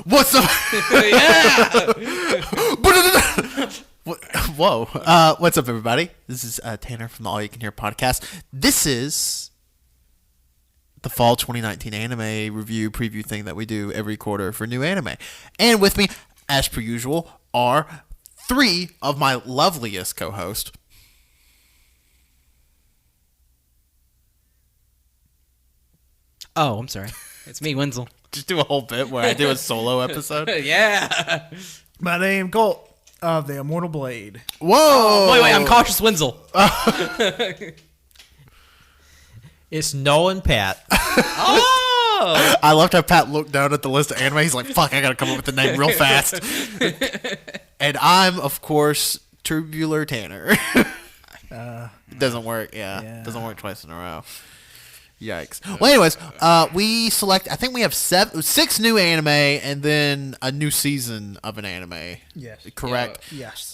What's up? Yeah. Whoa. What's up, everybody? This is Tanner from the All You Can Hear podcast. This is the fall 2019 anime review preview thing that we do every quarter for new anime. And with me, as per usual, are three of my loveliest co-hosts. Oh, I'm sorry. It's me, Wenzel. Just do a whole bit where I do a solo episode. Yeah. My name Colt of the Immortal Blade. Whoa! Wait, I'm Cautious Wenzel. It's Null and Pat. Oh! I loved how Pat looked down at the list of anime. He's like, fuck, I gotta come up with the name real fast. And I'm, of course, Tubular Tanner. Doesn't work, yeah. Doesn't work twice in a row. Yikes. Well, anyways, we select, I think we have 6 new anime and then a new season of an anime. Yes. Correct? Yes.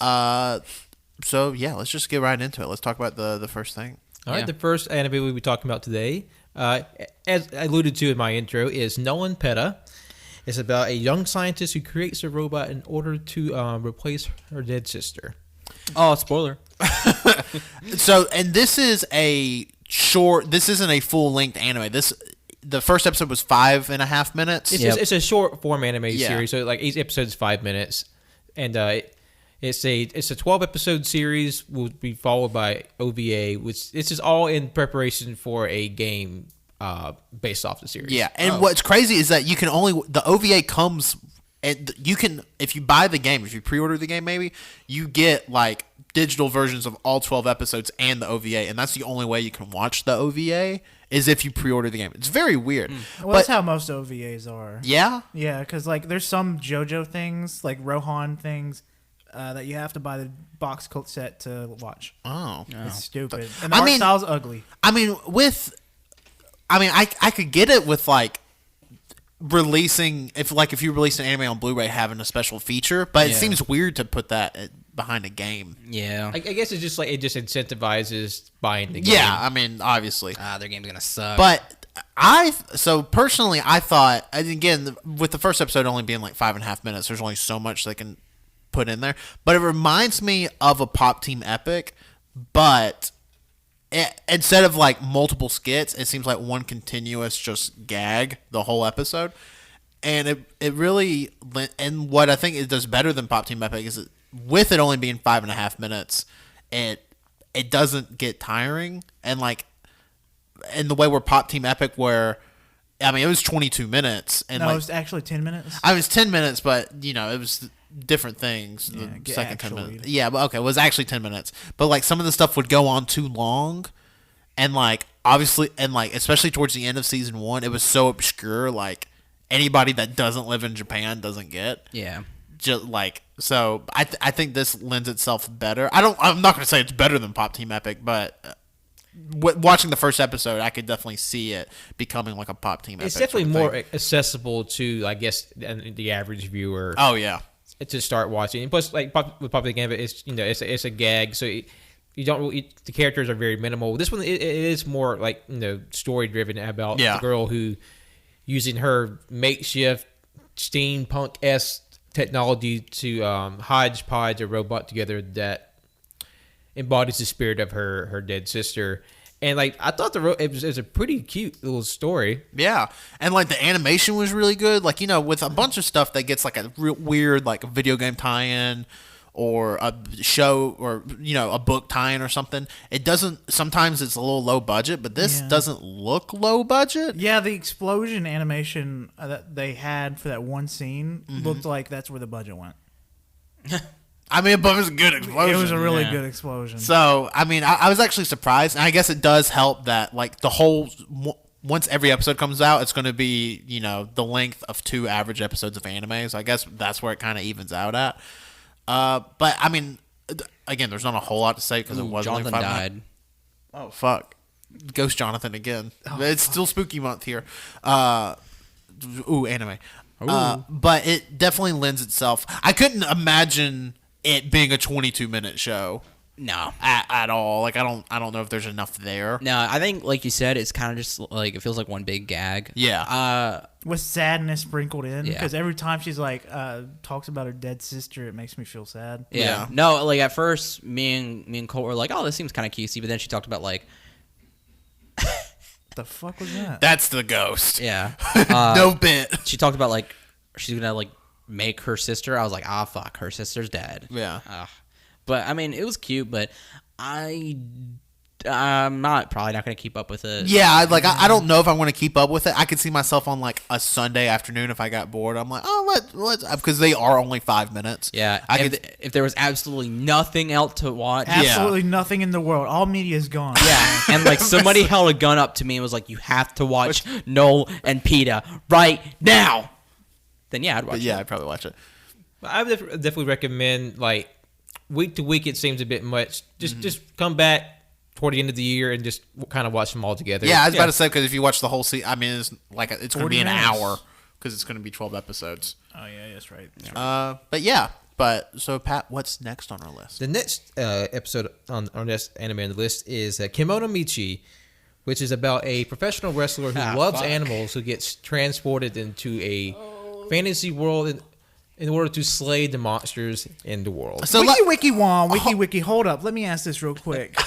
So, yeah, let's just get right into it. Let's talk about the first thing. All right, the first anime we'll be talking about today, as I alluded to in my intro, is Null Peta. It's about a young scientist who creates a robot in order to replace her dead sister. Oh, spoiler. So, and this is a short. This isn't a full length anime. The first episode was 5.5 minutes. It's a short form anime series, so like each episode is 5 minutes, and it's a 12 episode series. Will be followed by OVA, which this is all in preparation for a game based off the series. Yeah, and what's crazy is that the OVA comes. And you can, if you buy the game, if you pre-order the game, maybe you get like digital versions of all 12 episodes and the OVA, and that's the only way you can watch the OVA is if you pre-order the game. It's very weird. Well, that's how most OVAs are. Yeah, Yeah, because like there's some JoJo things, like Rohan things, that you have to buy the box cult set to watch. Oh, It's stupid, and the art style's ugly. I could get it with like releasing if you release an anime on Blu-ray having a special feature, but it seems weird to put that behind a game. Yeah. I guess it's just like it just incentivizes buying the game. Yeah, I mean, obviously. Their game's gonna suck. But personally, I thought, and again, with the first episode only being like 5.5 minutes, there's only so much they can put in there. But it reminds me of a Pop Team Epic, but instead of like multiple skits, it seems like one continuous just gag the whole episode. And it really, and what I think it does better than Pop Team Epic is with it only being 5.5 minutes, it doesn't get tiring. And like in the way where Pop Team Epic, where I mean it was 22 minutes, and No, it was actually 10 minutes. I was 10 minutes, but it was different things. Yeah, The second 10 actually. minutes, yeah, but okay, it was actually 10 minutes. But like some of the stuff would go on too long, and like obviously, and like especially towards the end of season 1, it was so obscure. Like anybody that doesn't live in Japan doesn't get. Yeah. Just like so, I think this lends itself better. I'm not going to say it's better than Pop Team Epic, but watching the first episode, I could definitely see it becoming like a Pop Team Epic. It's definitely sort of more accessible to, I guess, the average viewer. Oh yeah. To start watching, and plus, like with Public Gambit, it's a gag, so you don't really, the characters are very minimal. This one it is more like story driven about the girl who using her makeshift steampunk-esque technology to hodgepodge a robot together that embodies the spirit of her dead sister. And like I thought it was a pretty cute little story. Yeah, and like the animation was really good. Like with a bunch of stuff that gets like a real weird like a video game tie-in or a show or a book tie-in or something. It doesn't. Sometimes it's a little low budget, but this doesn't look low budget. Yeah, the explosion animation that they had for that one scene looked like that's where the budget went. I mean, but it was a good explosion. It was a really good explosion. So, I mean, I was actually surprised. And I guess it does help that, like, the whole... Once every episode comes out, it's going to be, the length of 2 average episodes of anime. So I guess that's where it kind of evens out at. But, I mean, again, there's not a whole lot to say because it wasn't Jonathan like 5 died. Oh, fuck. Ghost Jonathan again. It's still spooky month here. Anime. But it definitely lends itself... I couldn't imagine it being a 22-minute show. No. at all. Like I don't know if there's enough there. No, I think, like you said, it's kind of just like it feels like one big gag. Yeah. With sadness sprinkled in, Yeah. because every time she's like talks about her dead sister, it makes me feel sad. Yeah. No, like at first, me and Colt were like, "Oh, this seems kind of cutesy," but then she talked about like, The fuck was that? That's the ghost. yeah, No bit. she talked about like she's gonna like make her sister. I was like, "Ah, fuck, her sister's dead." Yeah. But I mean, it was cute, but I'm probably not gonna keep up with it. Yeah, I don't know if I'm going to keep up with it. I could see myself on like a Sunday afternoon if I got bored. I'm like, oh, let's because they are only 5 minutes. Yeah, if there was absolutely nothing else to watch. Absolutely nothing in the world. All media is gone. Yeah, and like somebody held a gun up to me and was like, "You have to watch Null and Peta right now." Then yeah, I'd watch. But yeah, I'd probably watch it. I would definitely recommend, like, week to week it seems a bit much. Just come back toward the end of the year and just kind of watch them all together. Yeah, I was about to say, because if you watch the whole season, I mean, it's like it's going to be an 40 minutes. hour because it's going to be 12 episodes. Oh yeah, that's right. But yeah, so Pat, what's next on our list? The next episode on our next anime on the list is Kemono Michi, which is about a professional wrestler who loves animals who gets transported into a fantasy world in order to slay the monsters in the world. So Wiki, hold up. Let me ask this real quick.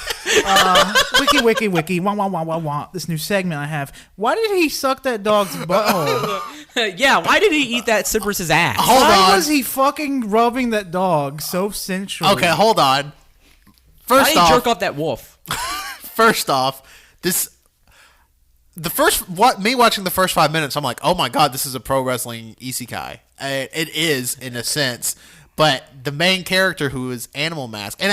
Wiki, wah, this new segment I have. Why did he suck that dog's butthole? Yeah, why did he eat that Cypress's ass? Why was he fucking rubbing that dog so sensually? Okay, hold on. Why First did he off, jerk off that wolf? me watching the first 5 minutes, I'm like, oh my god, this is a pro wrestling isekai. It is in a sense, but the main character who is Animal Mask, and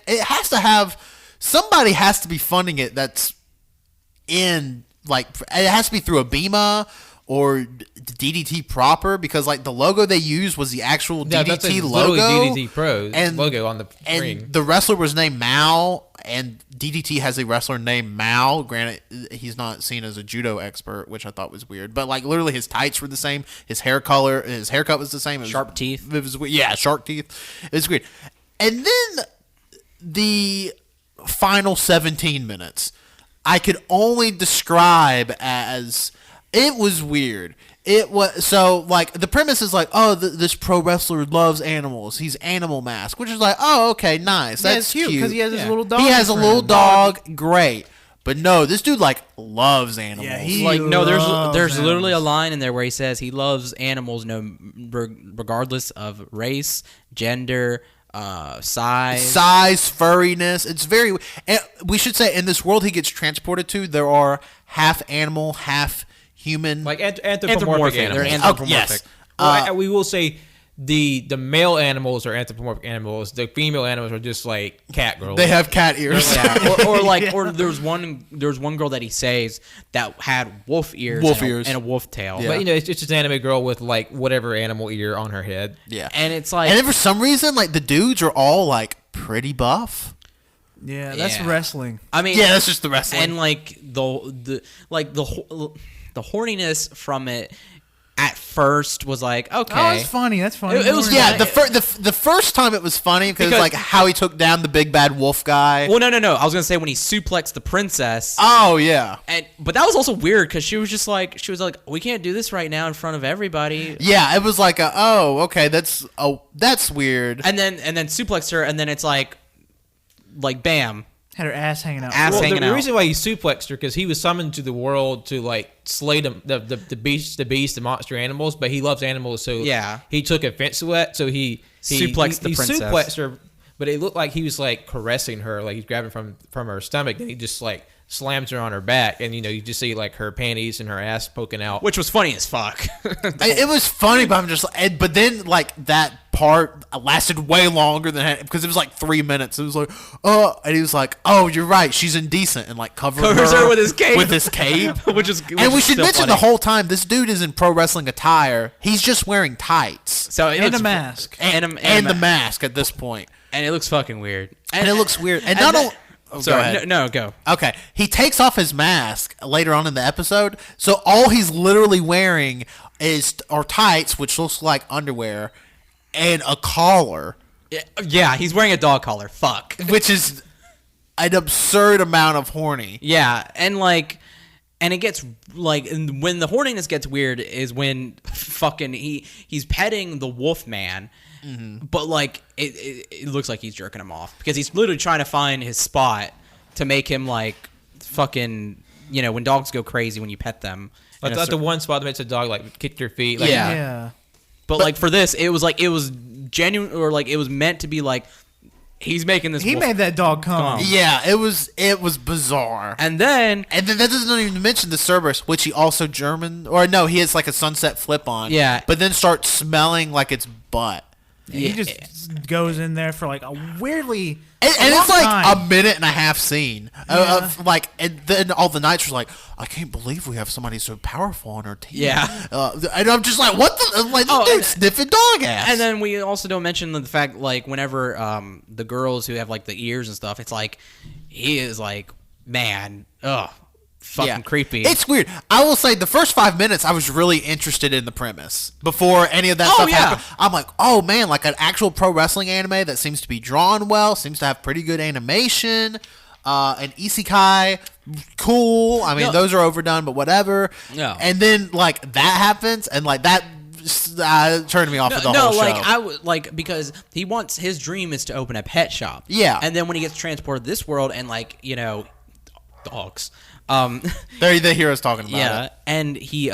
it has to have somebody has to be funding it. That's in like it has to be through a Bima or DDT proper, because like the logo they used was the actual DDT logo, DDT Pro logo on the screen. And the wrestler was named Mao, and DDT has a wrestler named Mao. Granted, he's not seen as a judo expert, which I thought was weird. But like literally, his tights were the same, his haircut was the same. Sharp teeth. It was shark teeth. It was weird. And then the final 17 minutes, I could only describe as. It was weird. It was so like the premise is like, oh, this pro wrestler loves animals. He's Animal Mask, which is like, oh, okay, nice. Yeah, That's it's cute because he has his little dog. He has a friend. little dog. Great, but no, this dude like loves animals. Yeah, he Like no, there's loves literally a animals. line in there where he says he loves animals, regardless of race, gender, size, furriness. It's very. And we should say in this world he gets transported to, there are half animal, half human, Like anthropomorphic They're animals. anthropomorphic. yes. Well, we will say the male animals are anthropomorphic animals. The female animals are just like cat girls. They have cat ears. Yeah, or there's one girl that he says that had wolf ears, and a wolf tail. Yeah. But it's just an anime girl with like whatever animal ear on her head. Yeah, And it's like, and then for some reason, like the dudes are all like pretty buff. Yeah, that's Yeah. wrestling. I mean, Yeah, that's just the wrestling. and like the horniness from it at first was like, okay, Oh, it's funny. That's funny. It was- yeah, Yeah, the first time it was funny because Because- like how he took down the big bad wolf guy. Well, no. I was gonna say when he suplexed the princess. Oh yeah, But that was also weird because she was like, we can't do this right now in front of everybody. yeah. It was like okay, that's weird. And then suplexed her, and then it's like bam, Had her ass hanging out. Ass Well, hanging the out. reason why he suplexed her because he was summoned to the world to like slay the beast, the monster animals, but he loves animals, so Yeah. he took offense to that. So he Suplexed the princess. suplexed her, but it looked like he was like caressing her, like he's grabbing from her stomach, and he just like slams her on her back, and you just see like her panties and her ass poking out. which was funny as fuck. It was funny, but I'm just but then like that part lasted way longer than because it was like 3 minutes. It was like and he was like, oh, you're right, she's indecent, and like covers her with his cape. which is and we should still mention funny. the whole time this dude is in pro wrestling attire. He's just wearing tights So it And looks a mask. and the mask at this point, and it looks fucking weird. and it looks weird. And and not only. Go Sorry, ahead. no, go. Okay, he takes off his mask later on in the episode, so all he's literally wearing are tights, which looks like underwear, and a collar. Yeah, he's wearing a dog collar. Fuck. which is an absurd amount of horny. Yeah, and it gets and when the horniness gets weird is when fucking he's petting the wolf man, but it looks like he's jerking him off because he's literally trying to find his spot to make him fucking when dogs go crazy when you pet them. Like the one spot that makes a dog kick your feet. Like, Yeah. But for this, it was genuine or it was meant to be he's making this. He made that dog come. Yeah, it was bizarre. And then that doesn't even mention the Cerberus, which he also he has a sunset flip on. Yeah. But then starts smelling like its butt. He just goes in there for a weirdly. And it's time. a minute and a half scene of and then all the Knights were I can't believe we have somebody so powerful on our team. Yeah. And I'm just what the dude sniffing dog ass. And then we also don't mention the fact whenever the girls who have the ears and stuff, it's he is man, fucking creepy. It's weird. I will say the first 5 minutes I was really interested in the premise before any of that stuff happened. I'm oh man, an actual pro wrestling anime that seems to be drawn well, seems to have pretty good animation, an isekai, cool. I mean, those are overdone, but whatever. No. And then that happens, and that turned me off of the whole show. I would because his dream is to open a pet shop. Yeah. And then when he gets transported to this world and dogs. They're the heroes talking about it. Yeah, and he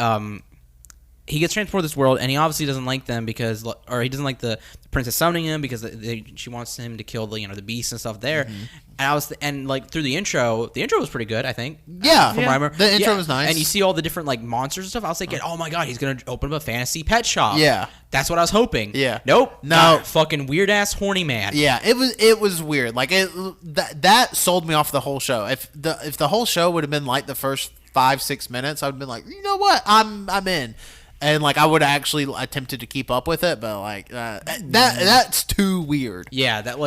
gets transported to this world, and he obviously doesn't like them he doesn't like the princess summoning him because she wants him to kill the beasts and stuff there. And through the intro was pretty good, I think. Yeah, from Reimer. The intro was nice, and you see all the different monsters and stuff. I was thinking, oh my god, he's gonna open up a fantasy pet shop. Yeah, that's what I was hoping. Yeah, nope, no, fucking weird ass horny man. Yeah, it was weird. That sold me off the whole show. If the whole show would have been the first 5-6 minutes, I would have been you know what, I'm in. And I would have actually attempted to keep up with it, but that's too weird. Yeah, that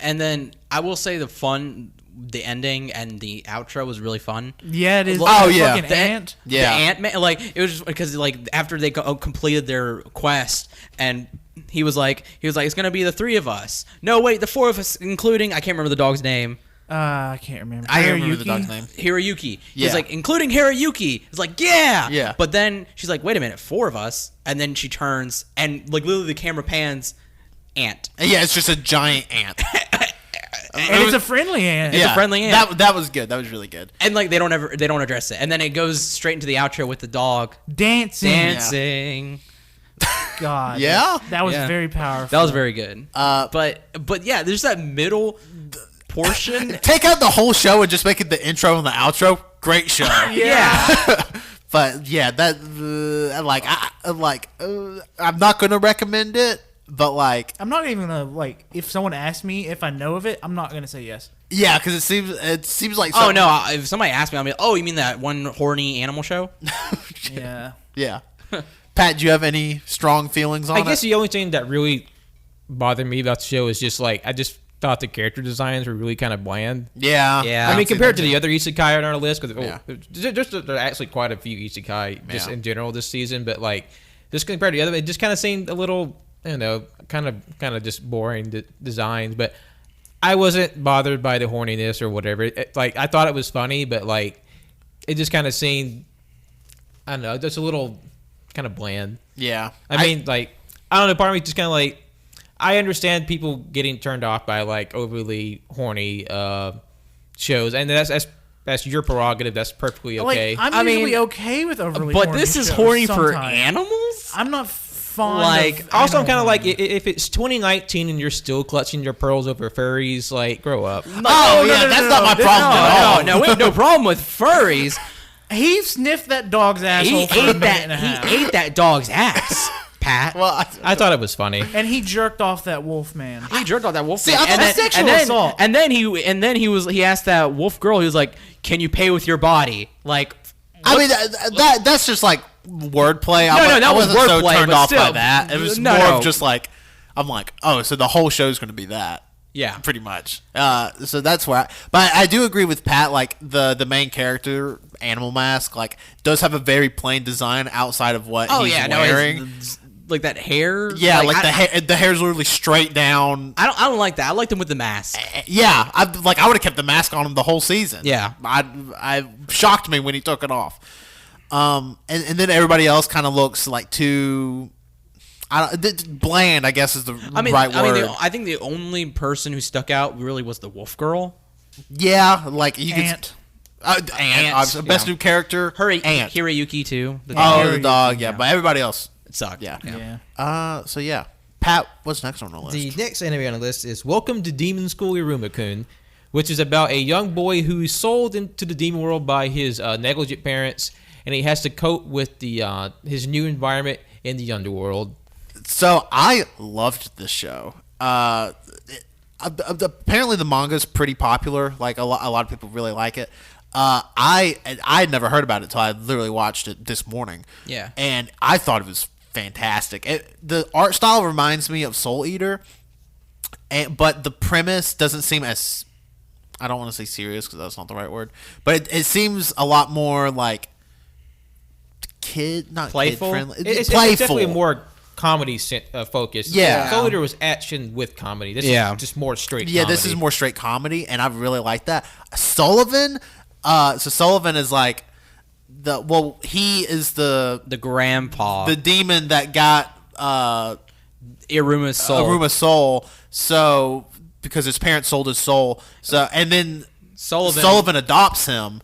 and then I will say the ending and the outro was really fun. Yeah, it is. Oh yeah, fucking ant. Yeah, the ant man. It was just because after they completed their quest, and he was like, it's gonna be the 3 of us. No, wait, the 4 of us, including I can't remember the dog's name. I can't remember. I can't remember the dog's name. Hiroyuki. Yeah. He's including Hiroyuki. It's yeah. Yeah. But then she's wait a minute, 4 of us. And then she turns and literally the camera pans, ant. Yeah, it's just a giant ant. And it's a friendly ant. It's a friendly ant. That was good. That was really good. And they don't address it. And then it goes straight into the outro with the dog dancing. God. Yeah. That was very powerful. That was very good. But yeah, there's that middle portion. Take out the whole show and just make it the intro and the outro. Great show. Yeah. But yeah, that I'm not gonna recommend it. But I'm not even gonna if someone asks me if I know of it, I'm not gonna say yes. Yeah, because it seems like. Oh no! If somebody asks me, I'll be oh, you mean that one horny animal show? Yeah. Yeah. Pat, do you have any strong feelings on it? I guess the only thing that really bothered me about the show is just I just thought the character designs were really kind of bland. Yeah. Yeah. I mean, compared to the other isekai on our list, because Yeah. there are actually quite a few isekai just in general this season, but just compared to the other, it just kind of seemed a little, kind of just boring designs. But I wasn't bothered by the horniness or whatever. I thought it was funny, but it just kind of seemed, I don't know, just a little kind of bland. Yeah. I mean, I don't know. Part of me just kind of I understand people getting turned off by overly horny shows, and that's your prerogative. That's perfectly okay. I'm usually okay with overly but horny this is shows horny for sometimes. animals. I'm not fond of also, I'm kind of animal if it's 2019 and you're still clutching your pearls over furries, grow up. That's not my problem at all. No, we have no problem with furries. He sniffed that dog's asshole for a minute and a half. He ate that dog's ass, Pat. Well, I thought it was funny. And he jerked off that wolf man. He jerked off that wolf. See, man. I thought that's sexual assault. And then he asked that wolf girl. He was like, "Can you pay with your body?" I mean, that's just wordplay. No, that was wasn't so wordplay, turned but off by still. that. It was No, more no. of just I'm oh, so the whole show's going to be that. Yeah, pretty much. So that's where but I do agree with Pat. The main character, Animal Mask, does have a very plain design outside of what he's wearing. like that hair. Yeah, like the hair's literally straight down. I don't like that. I liked him with the mask. Yeah, I would have kept the mask on him the whole season. Yeah, I shocked me when he took it off. And then everybody else kind of looks like too. Bland, I guess is the right word. I think the only person who stuck out really was the wolf girl. Yeah, like you Ant. Ant, best new character. Ant. Hirayuki too. The dog. Yeah, but everybody else sucked. Yeah. So yeah, Pat, what's next on the list? The next anime on the list is Welcome to Demon School Iruma-kun, which is about a young boy who is sold into the demon world by his negligent parents, and he has to cope with the his new environment in the underworld. So I loved this show. Apparently the manga is pretty popular. Like a lot of people really like it. I had never heard about it until I literally watched it this morning. Yeah, and I thought it was fantastic. The art style reminds me of Soul Eater, but the premise doesn't seem as, I don't want to say serious because that's not the right word, but it seems a lot more like playful. Kid-friendly. It's playful. definitely more comedy focus. Yeah. Soul Eater was action with comedy. This is just more straight comedy. Yeah, this is more straight comedy, and I really like that. Sullivan, so Sullivan is like he is the grandpa, the demon that got Iruma's soul. So because his parents sold his soul, and then Sullivan adopts him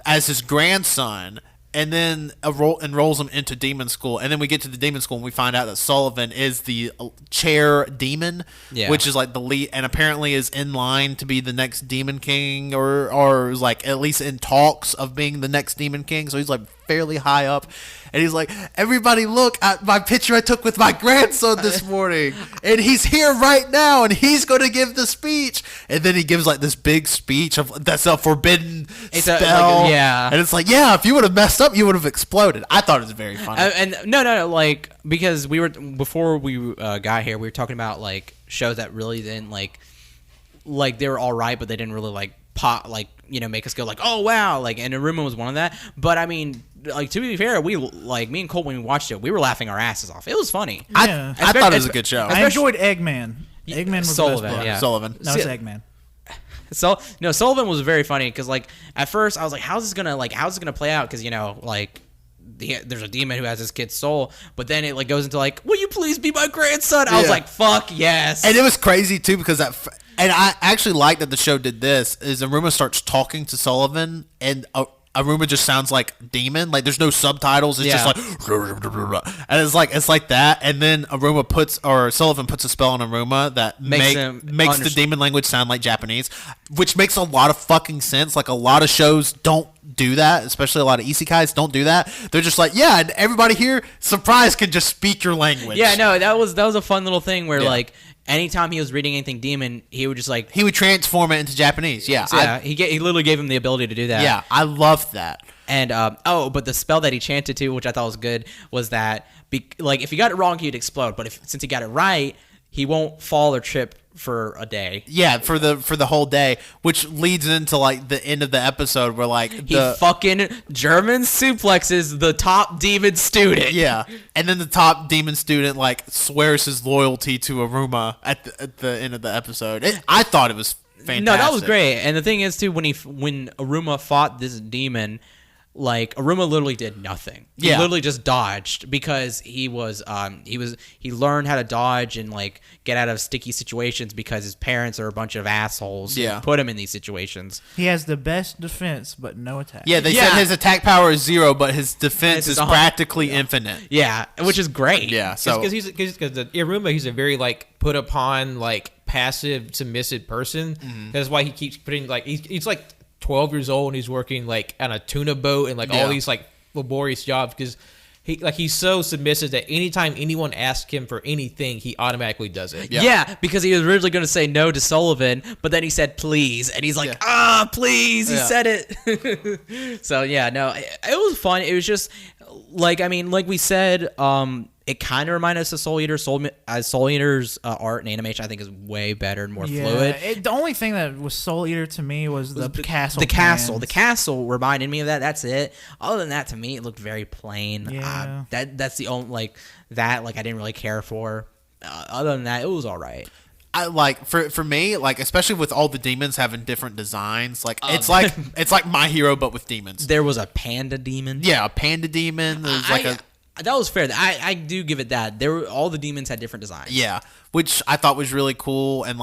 as his grandson. And then enrolls him into demon school. And then we get to the demon school and we find out that Sullivan is the chair demon, which is like the lead, and apparently is in line to be the next demon king, or like at least in talks of being the next demon king. So he's like fairly high up. And he's like, everybody look at my picture I took with my grandson this morning. And he's here right now and he's going to give the speech. And then he gives like this big speech that's a forbidden spell. And it's like, yeah, if you would have messed up, you would have exploded. I thought it was very funny. And no, like, because before we got here, we were talking about like shows that really didn't like they were all right, but they didn't really like pop, like, you know, make us go like, oh wow, like, and Iruma was one of that. But I mean, like, to be fair, we like, me and Cole, when we watched it, we were laughing our asses off. It was funny. Yeah. I thought it was a good show. I enjoyed Eggman. Eggman was Sullivan, the best part. yeah. Sullivan. No, it's Eggman. So no, Sullivan was very funny because like at first I was like, how's this gonna play out? Because, you know, like there's a demon who has his kid's soul, but then it like goes into like, will you please be my grandson? I was like, fuck yes. And it was crazy too because and I actually like that the show did this. Is Iruma starts talking to Sullivan and Iruma just sounds like demon. Like there's no subtitles. It's just like, and it's like that. And then Sullivan puts a spell on Iruma that makes the demon language sound like Japanese, which makes a lot of fucking sense. Like a lot of shows don't do that, especially a lot of isekais don't do that. They're just like, yeah, and everybody here, surprise, can just speak your language. Yeah, no, that was a fun little thing where like anytime he was reading anything demon, he would just like he would transform it into Japanese. Yeah, so, he literally gave him the ability to do that. Yeah, I loved that. And but the spell that he chanted to, which I thought was good, was that like if he got it wrong, he'd explode. But since he got it right, he won't fall or trip for a day. Yeah, for the whole day, which leads into like the end of the episode where like he fucking German suplexes the top demon student. Yeah, and then the top demon student like swears his loyalty to Iruma at the end of the episode. I thought it was fantastic. No, that was great. And the thing is too, when Iruma fought this demon, like Iruma literally did nothing. He literally just dodged because he learned how to dodge and like get out of sticky situations because his parents are a bunch of assholes who put him in these situations. He has the best defense but no attack. Yeah, they said his attack power is 0, but his defense is practically infinite. Yeah, which is great. Yeah, so because Iruma, he's a very like put upon like passive submissive person. That's why he keeps putting like he's like 12 years old and he's working like on a tuna boat and like all these like laborious jobs because he's so submissive that anytime anyone asks him for anything, he automatically does it. Yeah, because he was originally going to say no to Sullivan, but then he said please, and he's like, please, he said it. So yeah, no, it was fun. It was just like, I mean, like we said, It kind of reminded us of Soul Eater. Soul Eater's art and animation, I think, is way better and more fluid. The only thing that was Soul Eater to me was the castle. The castle. plans. The castle reminded me of that. That's it. Other than that, to me, it looked very plain. Yeah. That's the only I didn't really care for. Other than that, it was all right. I like for me, like especially with all the demons having different designs, like it's like My Hero but with demons. There was a panda demon. Yeah, a panda demon. There's that was fair. I do give it that. All the demons had different designs. yeah, which I thought was really cool, and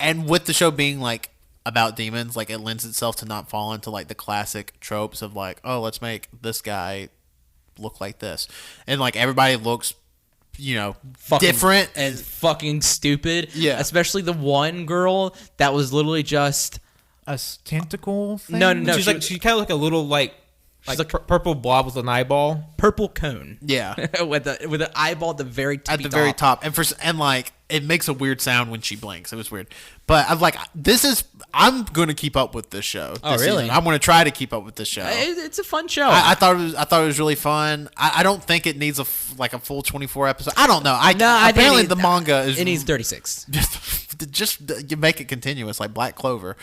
and with the show being like about demons, like it lends itself to not fall into like the classic tropes of like, oh, let's make this guy look like this, and like everybody looks, different and fucking stupid. Yeah. Especially the one girl that was literally just A tentacle thing? No. She's she kind of like a little like purple blob with an eyeball. purple cone. Yeah. with an eyeball at the very at the very top, and like it makes a weird sound when she blinks. It was weird, but I'm gonna keep up with this show. Oh, really? Season. I'm gonna try to keep up with this show. It's a fun show. I thought it was really fun. I don't think it needs a full 24 episode. I don't know. Apparently the manga is it needs 36. just you make it continuous like Black Clover.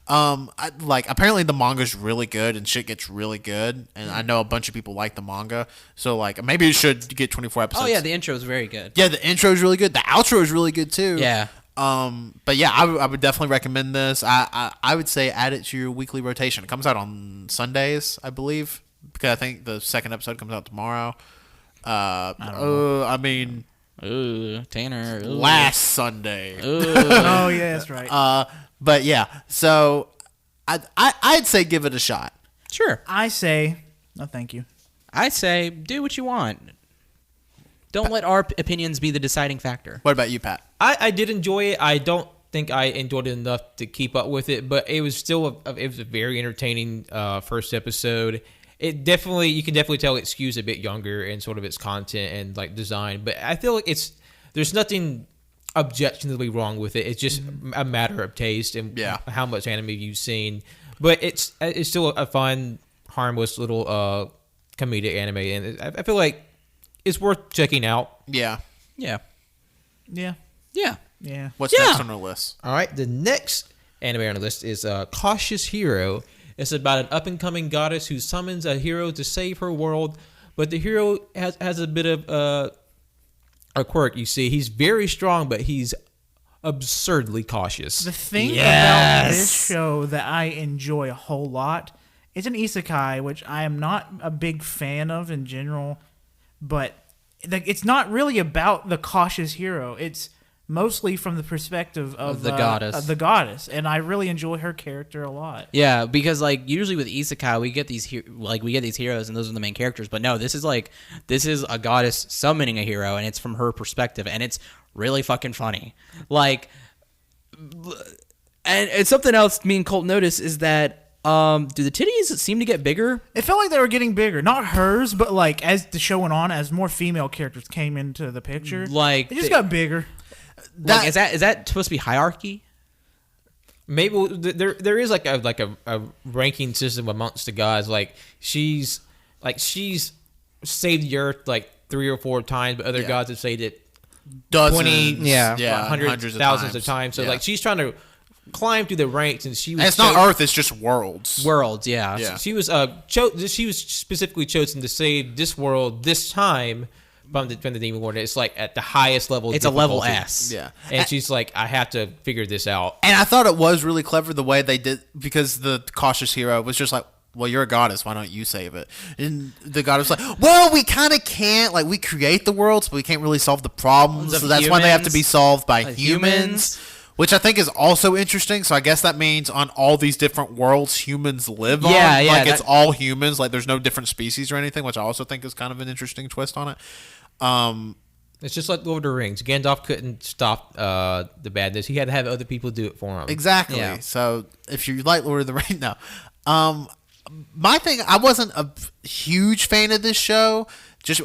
Apparently the manga's really good and shit gets really good, and I know a bunch of people like the manga, so like maybe it should get 24 episodes. Oh yeah, the intro is very good. Yeah, the intro is really good. The outro is really good too. Yeah. But yeah, I would definitely recommend this. I would say add it to your weekly rotation. It comes out on Sundays, I believe, because I think the second episode comes out tomorrow. Tanner. Last Sunday. Oh, yeah, that's right. But yeah, so I'd say give it a shot. Sure. I say, no, thank you. I say do what you want. Don't let our opinions be the deciding factor. What about you, Pat? I did enjoy it. I don't think I enjoyed it enough to keep up with it, but it was still a very entertaining first episode. You can definitely tell it skews a bit younger in sort of its content and like design, but I feel like there's nothing objectionably wrong with it. It's just a matter of taste and how much anime you've seen. But it's still a fun, harmless little comedic anime, and I feel like it's worth checking out. Yeah. Yeah. Yeah. Yeah. Yeah. What's next on the list? All right, the next anime on the list is Cautious Hero. It's about an up-and-coming goddess who summons a hero to save her world, but the hero has a bit of a quirk. You see, he's very strong, but he's absurdly cautious. The thing about this show that I enjoy a whole lot, it's an isekai, which I am not a big fan of in general, but it's not really about the cautious hero. It's mostly from the perspective of the goddess, and I really enjoy her character a lot. Yeah, because like usually with isekai we get these heroes and those are the main characters, but no, this is a goddess summoning a hero, and it's from her perspective, and it's really fucking funny. Like, and it's something else me and Colt noticed is that do the titties seem to get bigger? It felt like they were getting bigger, not hers, but like as the show went on, as more female characters came into the picture, like they just got bigger. Is that supposed to be hierarchy? Maybe there is like a ranking system amongst the gods. Like she's saved the earth like 3 or 4 times, but other gods have saved it Dozens, 20, hundreds, thousands of times. So Yeah. like she's trying to climb through the ranks, and she was. And it's not Earth; it's just worlds. Worlds, yeah. Yeah. She was she was specifically chosen to save this world this time from the demon lord. It's like at the highest level. It's a level difficulty. S. Yeah. And she's like, I have to figure this out. And I thought it was really clever the way they did, because the cautious hero was just like, well, you're a goddess, why don't you save it? And the goddess was like, well, we kind of can't. Like, we create the worlds, but we can't really solve the problems. So that's why they have to be solved by humans. Which I think is also interesting. So I guess that means on all these different worlds humans live on. Yeah, like, it's all humans. Like, there's no different species or anything, which I also think is kind of an interesting twist on it. It's just like Lord of the Rings. Gandalf couldn't stop the badness. He had to have other people do it for him. Exactly. Yeah. So if you like Lord of the Rings, no. My thing, I wasn't a huge fan of this show,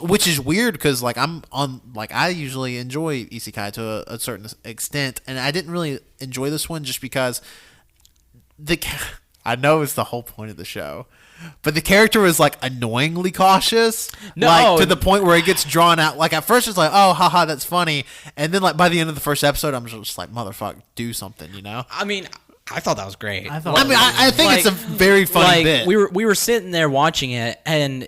which is weird because like I usually enjoy isekai to a certain extent, and I didn't really enjoy this one just because I know it's the whole point of the show, but the character was like annoyingly cautious. No. Like to the point where it gets drawn out. Like at first it's like, oh, haha, that's funny. And then like by the end of the first episode, I'm just like, motherfucker, do something, you know? I mean, I thought that was great. I thought. I think Like- it's a very funny bit. we were sitting there watching it, and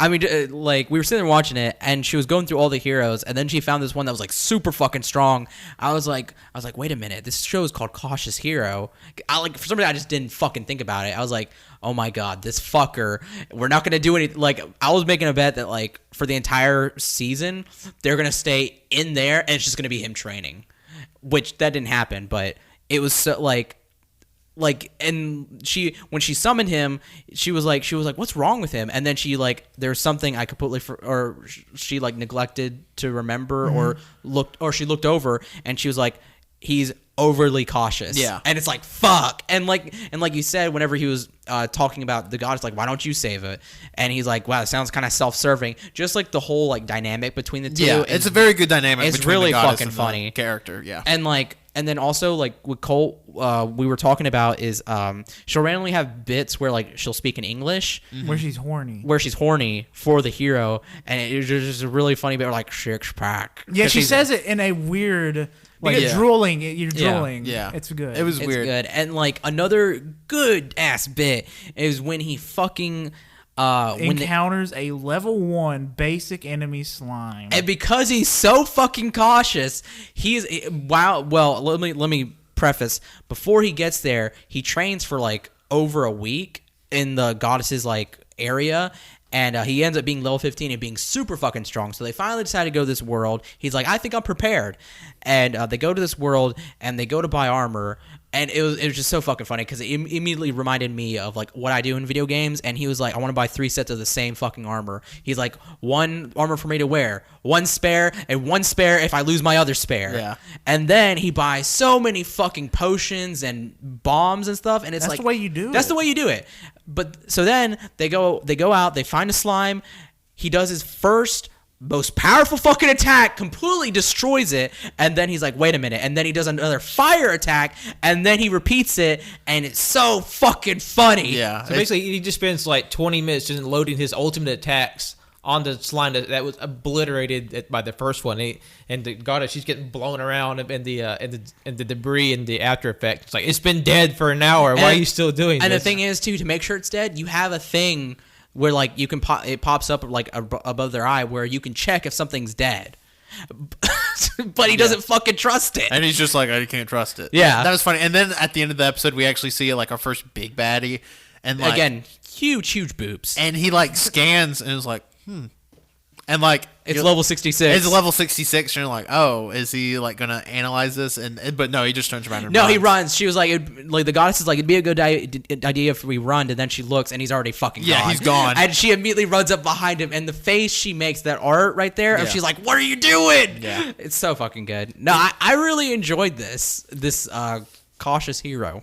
I mean, like we were sitting there watching it, and she was going through all the heroes, and then she found this one that was like super fucking strong. I was like, wait a minute, this show is called Cautious Hero. For some reason I just didn't fucking think about it. I was like, oh my god, this fucker. We're not gonna do anything. Like I was making a bet that like for the entire season they're gonna stay in there, and it's just gonna be him training. Which that didn't happen, but it was so like, and when she summoned him, she was like, what's wrong with him? And then she like, there's something I completely or she like neglected to remember or she looked over and she was like, he's overly cautious. Yeah. And it's like, fuck. And like you said, whenever he was talking about the god, it's like, why don't you save it? And he's like, wow, it sounds kind of self-serving. Just like the whole like dynamic between the two. Yeah, it's a very good dynamic. It's between really the goddess fucking and the funny. character. Yeah, And then also like with Colt, we were talking about is she'll randomly have bits where like she'll speak in English Where she's horny. where she's horny for the hero, and it's just a really funny bit like six pack. Yeah, she says it in a weird, like Yeah. drooling. You're Yeah. drooling. Yeah. It's good. it was It's weird. good. And like another good ass bit is when he fucking when Encounters a level 1 basic enemy slime. and because he's so fucking cautious, he's wow. Well, let me preface before he gets there, he trains for like over a week in the goddess's like area. And he ends up being level 15 and being super fucking strong. So they finally decide to go to this world. He's like, I think I'm prepared. And they go to this world and they go to buy armor. And it was just so fucking funny because it immediately reminded me of like what I do in video games. And he was like, I want to buy 3 sets of the same fucking armor. He's like, 1 armor for me to wear, 1 spare, and 1 spare if I lose my other spare. Yeah. And then he buys so many fucking potions and bombs and stuff. And it's That's like the way you do That's it. the way you do it. But so then they go out, they find a slime. He does his first most powerful fucking attack, completely destroys it, and then he's like, wait a minute, and then he does another fire attack, and then he repeats it, and it's so fucking funny. Yeah, So basically, he just spends like 20 minutes just loading his ultimate attacks on the slime that was obliterated by the first one. And the goddess, she's getting blown around in the debris and the after effect. It's like, it's been dead for an hour. Why are you still doing And this? the thing is, too, to make sure it's dead, you have a thing where like you can it pops up like above their eye where you can check if something's dead. But he doesn't fucking trust it. And he's just like, I can't trust it. Yeah. That was funny. And then at the end of the episode, we actually see like our first big baddie. And like, Again, huge boobs. and he like scans and is like, And like It's level 66. It's level 66. And you're like, oh, is he like gonna analyze this? But no, he just turns around and No, runs. he runs. She was like the goddess is like, it'd be a good idea if we run. And then she looks, and he's already fucking gone. Yeah, he's gone. And she immediately runs up behind him, and the face she makes, that art right there, and Yeah. she's like, "What are you doing?" Yeah. It's so fucking good. No, I really enjoyed this cautious hero.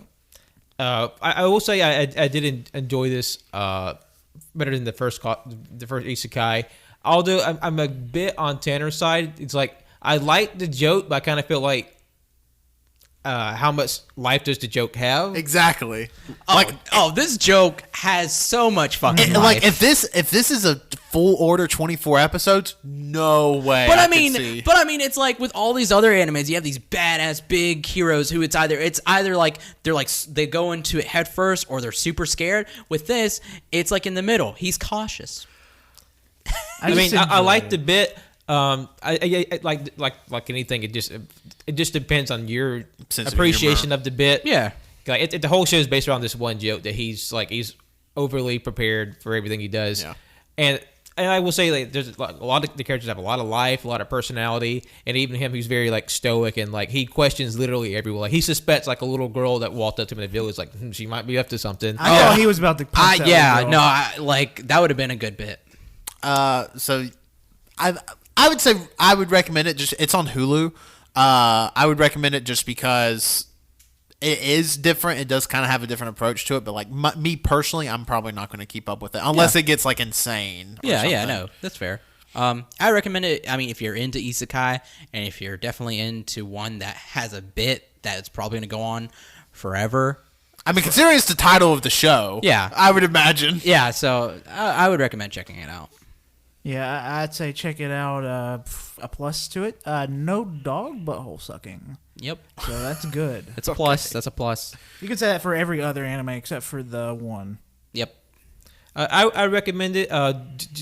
I will say I did enjoy this better than the first isekai. Although I'm a bit on Tanner's side. It's like I like the joke, but I kind of feel like how much life does the joke have? Exactly. This joke has so much fucking life. Like if this is a full order 24 episodes, no way. But I could see. mean, it's like with all these other animes, you have these badass big heroes who it's either like they go into it head first or they're super scared. With this, it's like in the middle. He's cautious. I like the bit. I like anything. It just depends on your Sense of appreciation humor. of the bit. Yeah. Like the whole show is based around this one joke that he's overly prepared for everything he does. Yeah. And I will say like there's like, a lot of the characters have a lot of life, a lot of personality, and even him who's very like stoic and like he questions literally everyone. Like he suspects like a little girl that walked up to him in the village like she might be up to something. I thought he was about to punch that little girl. That would have been a good bit. So I would say I would recommend it. Just it's on Hulu. I would recommend it just because it is different. It does kind of have a different approach to it. But like me personally, I'm probably not going to keep up with it unless it gets like insane. Or something. No, that's fair. I recommend it. I mean, if you're into isekai and if you're definitely into one that has a bit that's probably going to go on forever, I mean, considering it's the title of the show, Yeah. I would imagine. Yeah, so I would recommend checking it out. Yeah, I'd say check it out. A plus to it. No dog butthole sucking. Yep. So that's good. It's a plus. That's a plus. You can say that for every other anime except for the one. Yep. I recommend it.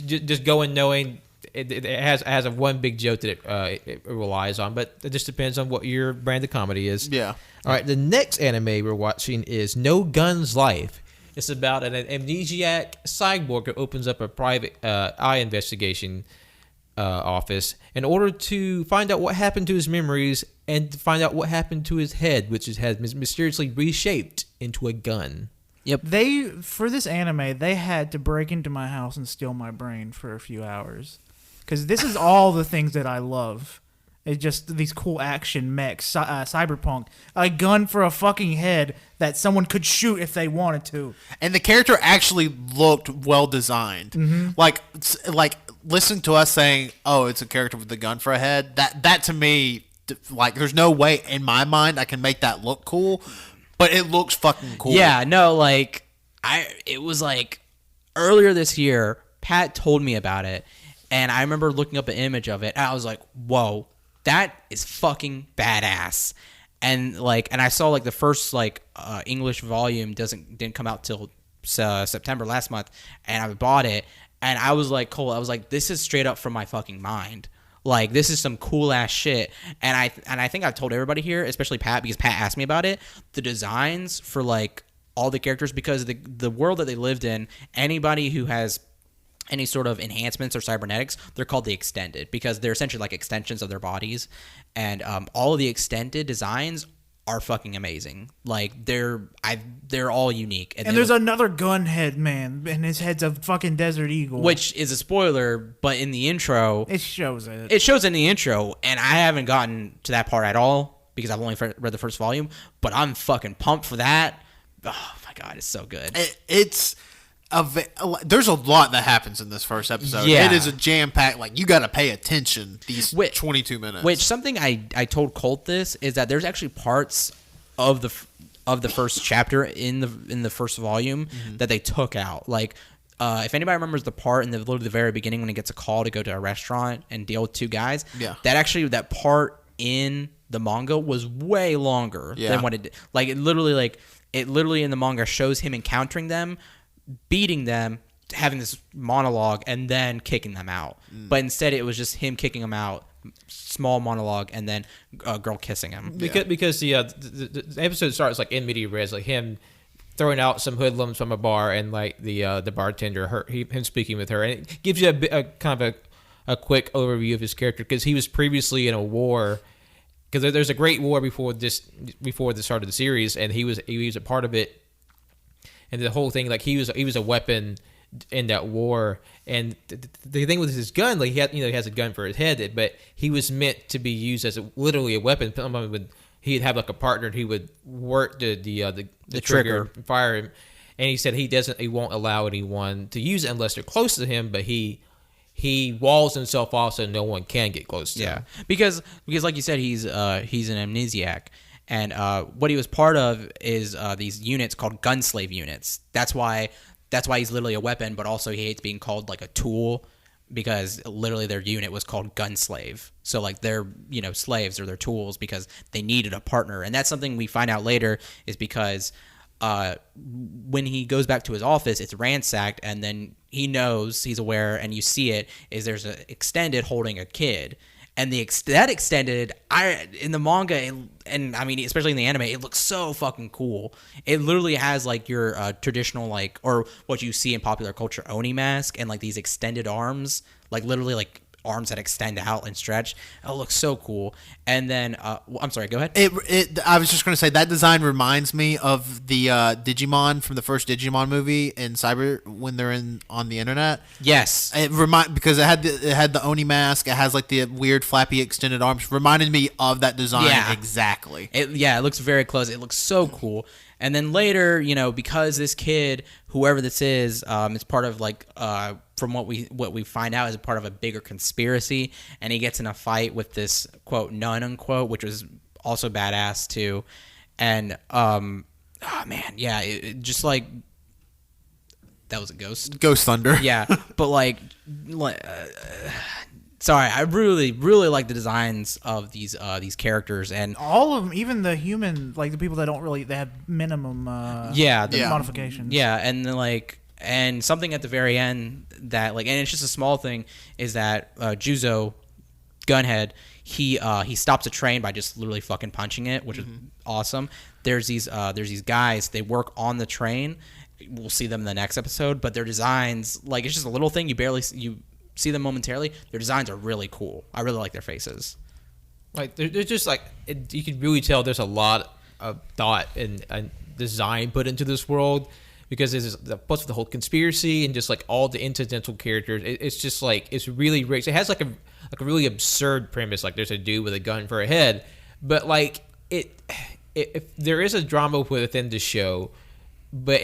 Just go in knowing it has a one big joke that it relies on, but it just depends on what your brand of comedy is. Yeah. All right. The next anime we're watching is No Guns Life. It's about an amnesiac cyborg who opens up a private eye investigation office in order to find out what happened to his memories and to find out what happened to his head, which has mysteriously reshaped into a gun. Yep. For this anime, they had to break into my house and steal my brain for a few hours. Because this is all the things that I love. It's just these cool action mechs, cyberpunk, a gun for a fucking head that someone could shoot if they wanted to. And the character actually looked well designed. Mm-hmm. Like listening to us saying, "Oh, it's a character with a gun for a head." That to me, like, there's no way in my mind I can make that look cool, but it looks fucking cool. Yeah, no, like it was like earlier this year, Pat told me about it, and I remember looking up an image of it, and I was like, "Whoa, that is fucking badass." And I saw like the first English volume didn't come out till September last month, and I bought it, and I was like, Cole, I was like, this is straight up from my fucking mind. Like, this is some cool ass shit. And I think I've told everybody here, especially Pat, because Pat asked me about it, the designs for like all the characters, because the world that they lived in, anybody who has any sort of enhancements or cybernetics, they're called the extended, because they're essentially like extensions of their bodies. And all of the extended designs are fucking amazing. Like, they're all unique. And there's another gunhead man, and his head's a fucking desert eagle. Which is a spoiler, but in the intro... It shows it. It shows in the intro, and I haven't gotten to that part at all, because I've only read the first volume, but I'm fucking pumped for that. Oh my god, it's so good. There's a lot that happens in this first episode. Yeah. It is a jam-packed, like, you got to pay attention these 22 minutes. Which, something I told Colt this, is that there's actually parts of the first chapter in the first volume that they took out. Like, if anybody remembers the part in the very beginning when he gets a call to go to a restaurant and deal with two guys, that part in the manga was way longer than what it did. Like, it literally in the manga shows him encountering them, beating them, having this monologue, and then kicking them out. But instead, it was just him kicking them out, small monologue, and then a girl kissing him. Because the episode starts like in media res, like him throwing out some hoodlums from a bar, and like the bartender, him speaking with her, and it gives you a kind of a quick overview of his character, because he was previously in a war. Because there's a great war before the start of the series, and he was a part of it. And the whole thing, like, he was a weapon in that war. And the thing with his gun, like, he has a gun for his head, but he was meant to be used as literally a weapon. He'd have like a partner, he would work the trigger and fire him. And he said he won't allow anyone to use it unless they're close to him, but he walls himself off so no one can get close to him. Because like you said, he's an amnesiac. And what he was part of is these units called gun slave units. That's why he's literally a weapon, but also he hates being called like a tool, because literally their unit was called gun slave. So like they're slaves, or their tools, because they needed a partner. And that's something we find out later, is because when he goes back to his office, it's ransacked, and then he's aware, and you see it, is there's an extended holding a kid. And that extended, in the manga, and I mean, especially in the anime, it looks so fucking cool. It literally has like your traditional, like, or what you see in popular culture, Oni mask, and like these extended arms, like literally like arms that extend out and stretch. It looks so cool. And then, I'm sorry, go ahead. I was just going to say, that design reminds me of the Digimon from the first Digimon movie in Cyber, when they're on the internet. Yes. Because it had the Oni mask. It has like the weird flappy extended arms. Reminded me of that design exactly. It looks very close. It looks so cool. And then later, because this kid, whoever this is part of like, from what we find out, is part of a bigger conspiracy, and he gets in a fight with this quote nun unquote, which was also badass too. And oh man, yeah, it just like that was a ghost. Ghost Thunder. Yeah, but sorry, I really like the designs of these characters and all of them, even the human, like the people that don't really, they have minimum modifications. Yeah, and then and something at the very end that and it's just a small thing is that Juzo Gunhead he stops a train by just literally fucking punching it, which is awesome. There's these guys, they work on the train. We'll see them in the next episode, but their designs, it's just a little thing. You see them momentarily. Their designs are really cool. I really like their faces. They're just you can really tell there's a lot of thought and design put into this world, because there's plus with the whole conspiracy and just all the incidental characters. It's just it's really rich. It has a really absurd premise. There's a dude with a gun for a head, but if there is a drama within the show, but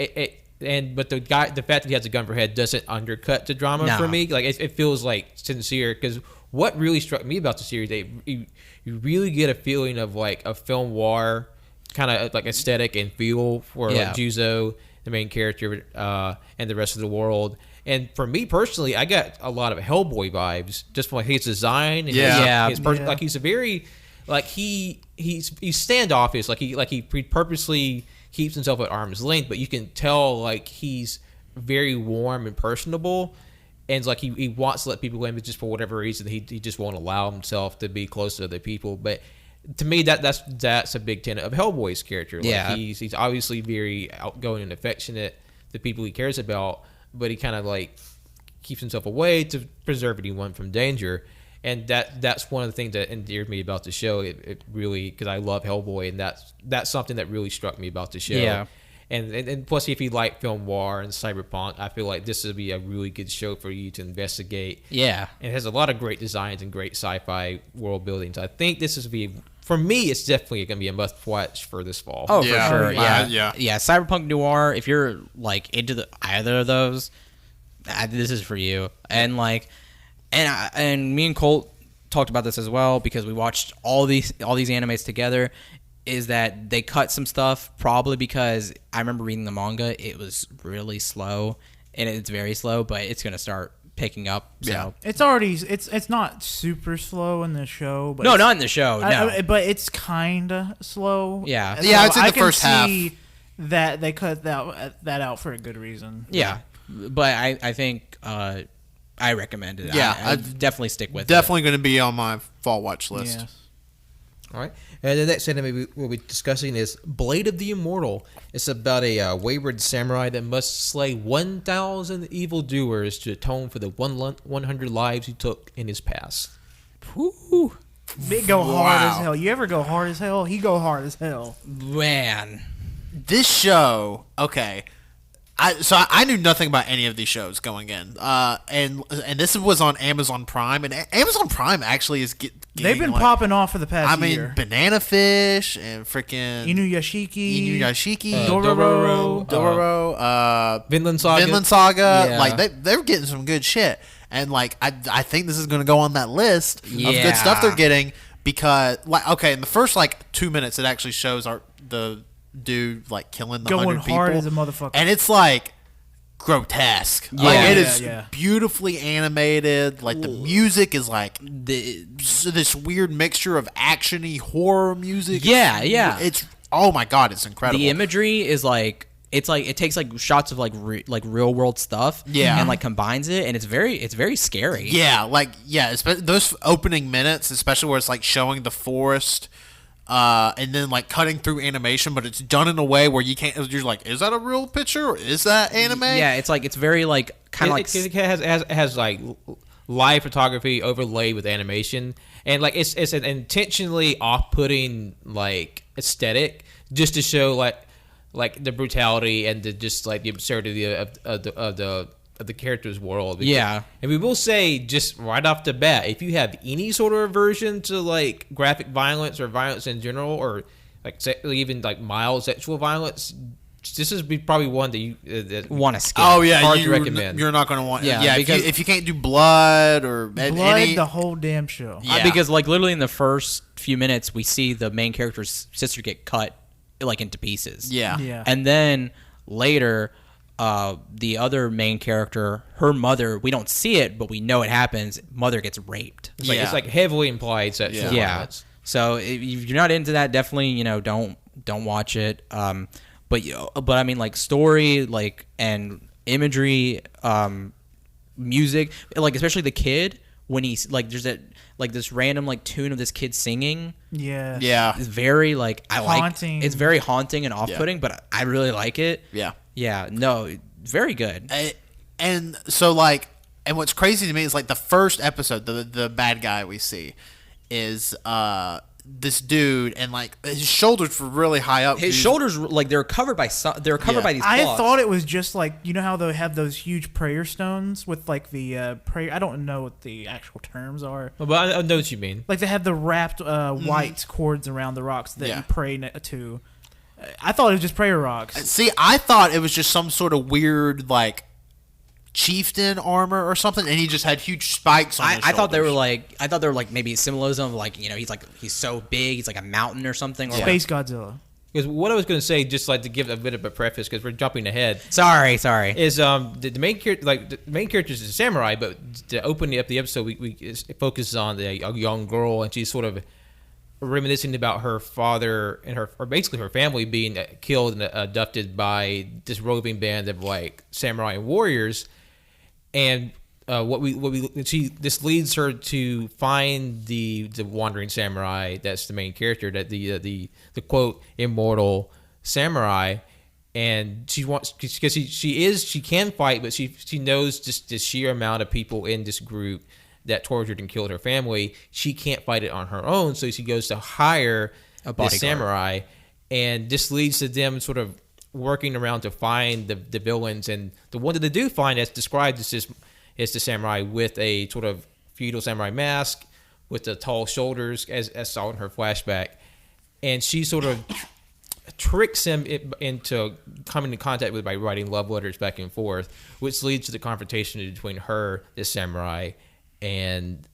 the fact that he has a gun for head doesn't undercut the drama for me. It feels sincere, because what really struck me about the series, you really get a feeling of a film noir kind of aesthetic and feel for Juzo, the main character, and the rest of the world. And for me personally, I got a lot of Hellboy vibes just from his design. And he's a very he's standoffish. He purposely keeps himself at arm's length, but you can tell he's very warm and personable, and he wants to let people in, but just for whatever reason he just won't allow himself to be close to other people. But to me, that's a big tenet of Hellboy's character. He's obviously very outgoing and affectionate to people he cares about, but he kind of keeps himself away to preserve anyone from danger. And that's one of the things that endeared me about the show. It really, because I love Hellboy, and that's something that really struck me about the show. Yeah. And plus, if you like film noir and cyberpunk, I feel like this would be a really good show for you to investigate. Yeah. And it has a lot of great designs and great sci-fi world buildings. I think this is for me, it's definitely going to be a must-watch for this fall. Oh, for sure. Yeah. Yeah. Cyberpunk noir. If you're into either of those, this is for you. And and me and Colt talked about this as well, because we watched all these animes together. Is that they cut some stuff, probably because I remember reading the manga. It was really slow, and it's very slow, but it's gonna start picking up. So. Yeah, it's not super slow in the show. But not in the show. No, but it's kind of slow. Yeah, so yeah. It's in the first half. That they cut that out for a good reason. Yeah, but I think I recommend it. Yeah, I'd definitely stick with it. Definitely going to be on my fall watch list. Yes. All right. And the next anime we'll be discussing is Blade of the Immortal. It's about a wayward samurai that must slay 1,000 evildoers to atone for the 100 lives he took in his past. Woo. They go hard as hell. You ever go hard as hell? He go hard as hell. Man. This show, okay. I knew nothing about any of these shows going in, and this was on Amazon Prime, and Amazon Prime actually is getting, they've been popping off for the past year. I mean, Banana Fish and freaking Inuyashiki, Dororo, Vinland Saga. Yeah. They're getting some good shit, and I think this is going to go on that list of good stuff they're getting, because in the first 2 minutes it actually shows the dude killing the 100 people, hard as a motherfucker, and it's grotesque. It is beautifully animated. The music is this weird mixture of actiony horror music. It's oh my god, it's incredible. The imagery is it takes shots of real world stuff, and combines it, and it's very scary. Those opening minutes, especially where it's showing the forest. And then cutting through animation, but it's done in a way where you can't. You're is that a real picture or is that anime? Yeah, it's it's very kind of it has live photography overlaid with animation, and it's an intentionally off-putting aesthetic just to show the brutality and the absurdity of the character's world. Yeah. And we will say, just right off the bat, if you have any sort of aversion to graphic violence or violence in general, or even mild sexual violence, this is probably one that you want to skip. Oh yeah, hard to recommend. You're not going to want. Yeah, if you can't do blood or the whole damn show. Yeah. Because literally in the first few minutes, we see the main character's sister get cut like into pieces. Yeah. And then later, the other main character, her mother, we don't see it, but we know it happens. Mother gets raped. It's like heavily implied sexual violence. So if you're not into that, definitely don't watch it. But I mean, like story, like and imagery, music, like especially the kid when he's like there's that like this random like tune of this kid singing. Yeah. It's very like Haunting. It's very haunting and off-putting, but I really like it. Yeah. No, very good. And so like, and what's crazy to me is like the first episode, the bad guy we see is this dude, and like his shoulders were really high up. His shoulders, like they're covered by by these. I cloths. thought it was just like, you know how they have those huge prayer stones with like the prayer. I don't know what the actual terms are. But I know what you mean. Like they have the wrapped white cords around the rocks that you pray to. I thought it was just prayer rocks. See, I thought it was just some sort of weird like chieftain armor or something, and he just had huge spikes on his I thought they were shoulders. like maybe symbolism of like he's so big, he's like a mountain or something. Or Space Godzilla. Because what I was going to say, just like to give a bit of a preface, because we're jumping ahead. Sorry. Is the main character, like the main character is a samurai, but to open up the episode, it focuses on a young girl, and she's sort of reminiscing about her father and or basically her family being killed and abducted by this roving band of like samurai and warriors. And this leads her to find the wandering samurai. That's the main character, that the quote immortal samurai, and she wants, because she can fight, but she knows just the sheer amount of people in this group that tortured and killed her family. She can't fight it on her own, so she goes to hire a samurai, and this leads to them sort of working around to find the villains. And the one that they do find, as described, is the samurai with a sort of feudal samurai mask with the tall shoulders, as saw in her flashback, and she sort of tricks him into coming in contact with by writing love letters back and forth, which leads to the confrontation between her, the samurai, and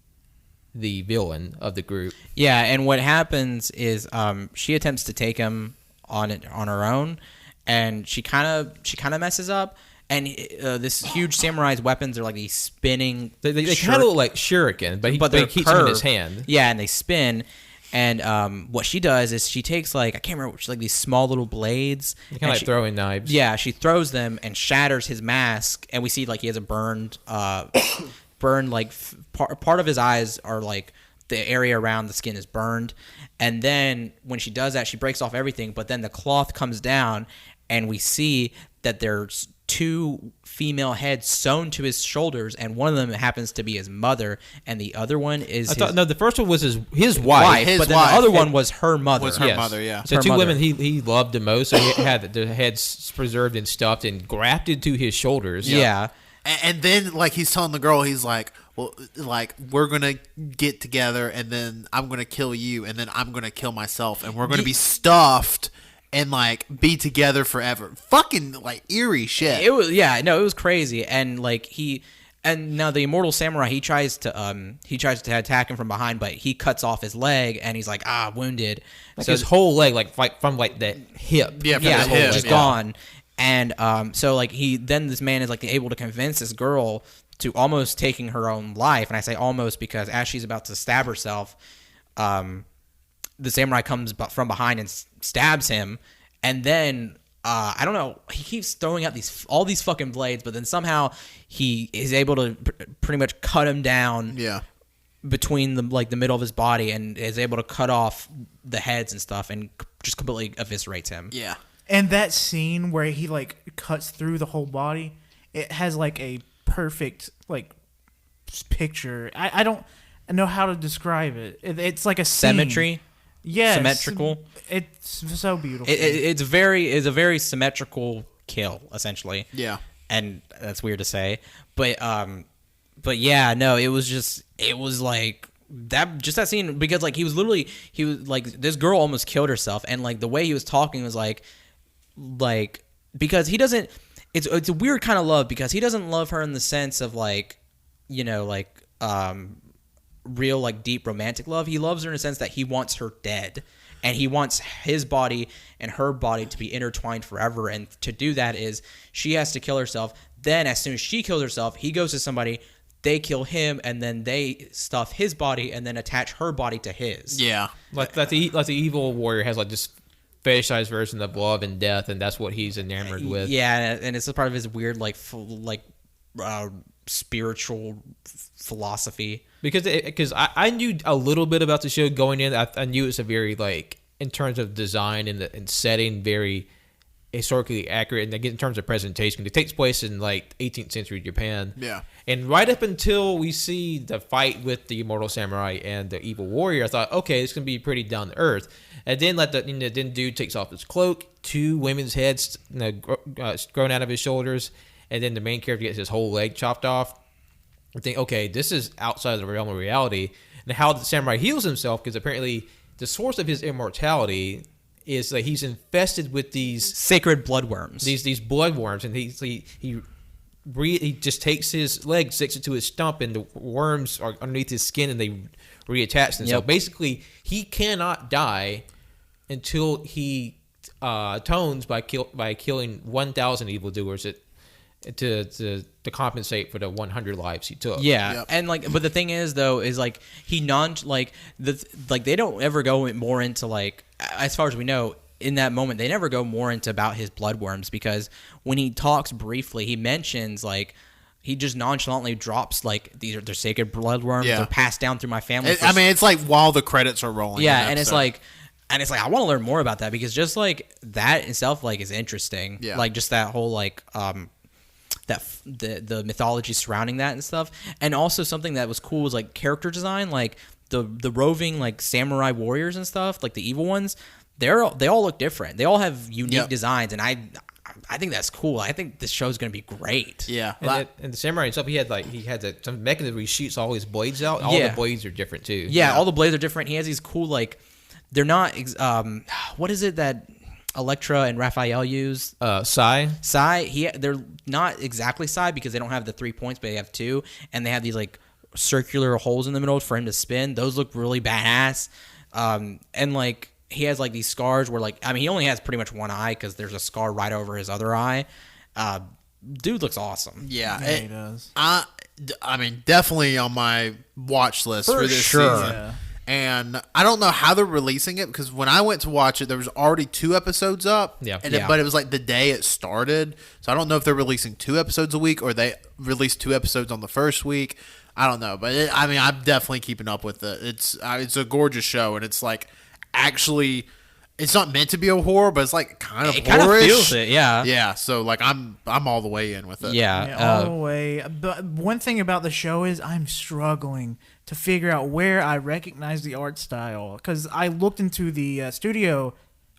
the villain of the group. Yeah, and what happens is she attempts to take him on her own, and she kind of messes up. And this huge samurai's weapons are like these spinning. They kind of look like shuriken, but he keeps them in his hand. Yeah, and they spin. And what she does is she takes like, I can't remember, like these small little blades. Kind of like throwing knives. Yeah, she throws them and shatters his mask, and we see like he has a burned like part of his eyes are like the area around the skin is burned. And then when she does that, she breaks off everything, but then the cloth comes down, and we see that there's two female heads sewn to his shoulders, and one of them happens to be his mother, and the other one is the first one was his wife, but then the other one was her mother. So two women he loved the most, so he had their heads preserved and stuffed and grafted to his shoulders. Yeah. And then, like, he's telling the girl, he's like, well, like, we're going to get together, and then I'm going to kill you, and then I'm going to kill myself, and we're going to be stuffed and, like, be together forever. Fucking, like, eerie shit. It was crazy. And, like, and now the immortal samurai, he tries to attack him from behind, but he cuts off his leg, and he's like, wounded. Like, so his whole leg, like from, like, the hip. Yeah, from the hip. Just gone. And so like then this man is like able to convince this girl to almost taking her own life, and I say almost because as she's about to stab herself, the samurai comes from behind and stabs him, and then I don't know, he keeps throwing out all these fucking blades, but then somehow he is able to pretty much cut him down. Yeah. Between the middle of his body, and is able to cut off the heads and stuff, and just completely eviscerates him. Yeah. And that scene where he like cuts through the whole body, it has like a perfect like picture. I don't know how to describe it. It's like a scene. Symmetry. Yes. Symmetrical. It's so beautiful. It's a very symmetrical kill, essentially. Yeah. And that's weird to say, but yeah, no, it was like that scene, because like he was like, this girl almost killed herself, and like the way he was talking was like because he doesn't, it's a weird kind of love, because he doesn't love her in the sense of like, real like deep romantic love. He loves her in a sense that he wants her dead, and he wants his body and her body to be intertwined forever. And to do that is she has to kill herself. Then as soon as she kills herself, he goes to somebody, they kill him, and then they stuff his body and then attach her body to his. Yeah. Like the evil warrior has like this fetishized version of love and death, and that's what he's enamored with. Yeah, and it's a part of his weird spiritual philosophy. Because I knew a little bit about the show going in. I knew it's a very, like, in terms of design and setting, very historically accurate, and in terms of presentation. It takes place in, like, 18th century Japan. Yeah. And right up until we see the fight with the Immortal Samurai and the evil warrior, I thought, okay, it's going to be pretty down to earth. And then then dude takes off his cloak, 2 women's heads grown out of his shoulders, and then the main character gets his whole leg chopped off. I think, okay, this is outside of the realm of reality. And how the samurai heals himself, because apparently the source of his immortality is that he's infested with these sacred bloodworms. These bloodworms, and he just takes his leg, sticks it to his stump, and the worms are underneath his skin, and they reattach themselves. Yep. Basically, he cannot die until he atones by killing 1,000 evildoers to compensate for the 100 lives he took. Yeah, Yep. and but the thing is though is they don't ever go more into as far as we know in that moment they never go more into about his bloodworms, because when he talks briefly he mentions he just nonchalantly drops these are their sacred bloodworms. Yeah. They're passed down through my family. It's like while the credits are rolling. Yeah, and it's like I want to learn more about that, because just that itself is interesting. Yeah. Just that whole the mythology surrounding that and stuff. And also something that was cool was character design, the roving samurai warriors and stuff, the evil ones. They all look different. They all have unique designs, and I think that's cool. I think this show's gonna be great. Yeah, and the samurai himself, he had some mechanism where he shoots all his blades out. All the blades are different too. Yeah, all the blades are different. He has these cool they're not what is it that Electra and Raphael use? Sai. They're not exactly Sai because they don't have the 3 points, but they have 2, and they have these circular holes in the middle for him to spin. Those look really badass. And he has these scars where he only has pretty much one eye because there's a scar right over his other eye. Dude looks awesome. Yeah, he does. I mean, definitely on my watch list for this sure. season. Yeah. And I don't know how they're releasing it, because when I went to watch it, there was already 2 episodes up. Yeah. But it was the day it started. So I don't know if they're releasing 2 episodes a week or they released 2 episodes on the first week. I don't know. But I'm definitely keeping up with it. It's a gorgeous show, and it's actually, it's not meant to be a horror, but it's kind of It kind of horror-ish. feels it, yeah. Yeah. So I'm all the way in with it. Yeah. All the way. But one thing about the show is I'm struggling to figure out where I recognize the art style, because I looked into the studio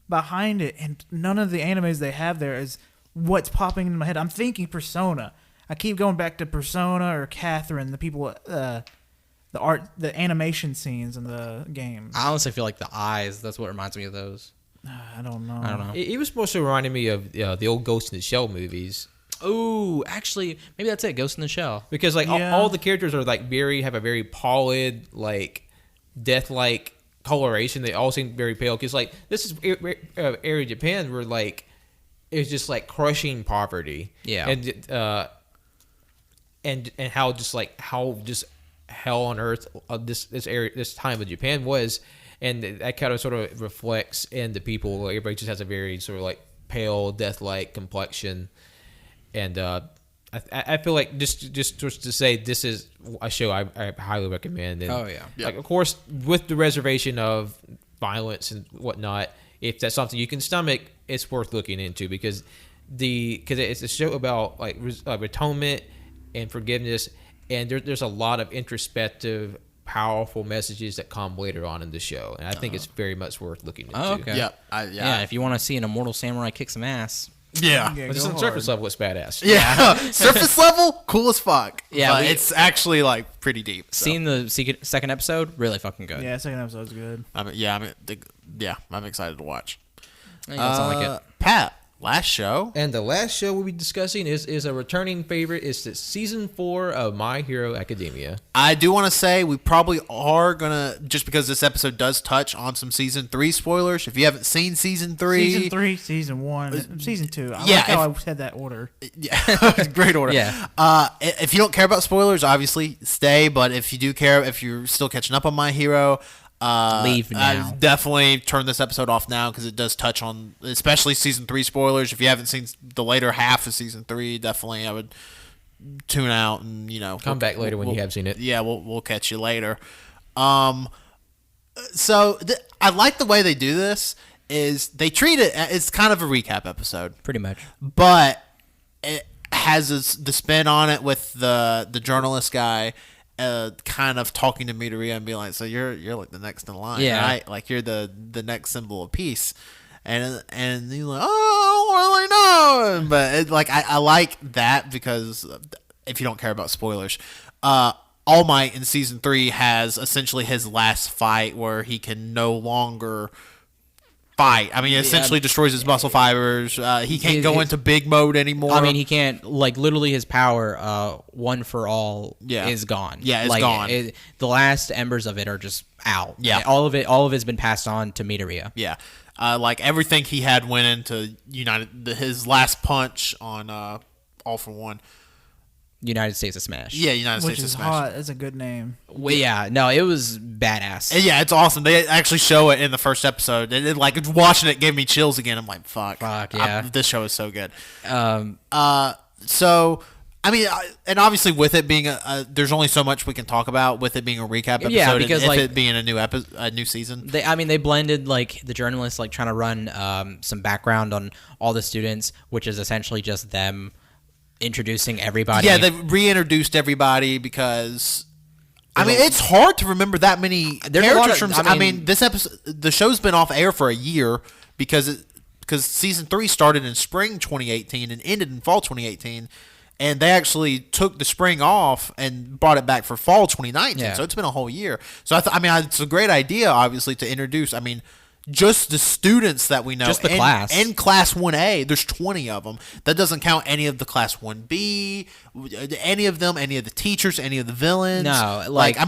behind it, and none of the animes they have there is what's popping in my head. I'm thinking Persona. I keep going back to Persona or Catherine, the people, the animation scenes in the game. I honestly feel the eyes. That's what reminds me of those. I don't know. It was mostly reminding me of the old Ghost in the Shell movies. Oh, actually, maybe that's it. Ghost in the Shell. Because all the characters are have a very pallid, death-like coloration. They all seem very pale. Because this is area of Japan where it's just crushing poverty. Yeah. And how just hell on earth this time of Japan was, and that kind of sort of reflects in the people. Everybody just has a very sort of pale, death-like complexion. And I feel just to say this is a show I highly recommend. And of course, with the reservation of violence and whatnot, if that's something you can stomach, it's worth looking into, because it's a show about atonement and forgiveness, and there's a lot of introspective, powerful messages that come later on in the show, and I think it's very much worth looking into. Oh, okay. Yeah. If you want to see an immortal samurai kick some ass. Yeah. But just on the surface level, it's badass. Yeah. Surface level, cool as fuck. Yeah, But it's actually pretty deep. So. Seeing the second episode, really fucking good. Yeah, second episode's good. I'm excited to watch. Sound like it. Pat, Last show? And the last show we'll be discussing is a returning favorite. It's the season 4 of My Hero Academia. I do want to say we probably are going to, just because this episode does touch on some season 3 spoilers. If you haven't seen season 3. Season 3, season 1, season 2. I yeah, like how I said that order. Yeah, great order. Yeah. If you don't care about spoilers, obviously stay. But if you do care, if you're still catching up on My Hero, leave now. Definitely turn this episode off now because it does touch on, especially season 3 spoilers. If you haven't seen the later half of season 3, definitely I would tune out and come back later when you have seen it. Yeah, we'll catch you later. So I like the way they do this. Is they treat it, it's kind of a recap episode, Pretty much. but it has the spin on it with the journalist guy. Kind of talking to Midoriya and being like, so you're like the next in line, Yeah. right? Like you're the next symbol of peace, and you're like, oh, I don't really know, but I like that because if you don't care about spoilers, All Might in season 3 has essentially his last fight where he can no longer fight. I mean, he essentially destroys his muscle fibers. He can't go into big mode anymore. I mean, he can't, literally his power, one for all, is gone. Yeah, it's gone. The last embers of it are just out. Yeah. All of it's been passed on to Midoriya. Yeah. Everything he had went into his last punch on All for One. United States of Smash. Yeah, United Which States of is Smash. hot. That's a good name. Well, yeah. No, it was badass. And yeah, it's awesome. They actually show it in the first episode. And watching it gave me chills again. I'm like, fuck. Yeah. This show is so good. So, I mean, and obviously with it being there's only so much we can talk about with it being a recap episode. Yeah, because, and it being a new season. They blended the journalists trying to run some background on all the students, which is essentially just them introducing everybody. Yeah, they reintroduced everybody because it's hard to remember that many characters from. This episode, the show's been off air for a year because season 3 started in spring 2018 and ended in fall 2018, and they actually took the spring off and brought it back for fall 2019. Yeah. So it's been a whole year. So it's a great idea, obviously, to introduce. Just the students that we know. Just the class. In Class 1A, there's 20 of them. That doesn't count any of the Class 1B, any of them, any of the teachers, any of the villains. No,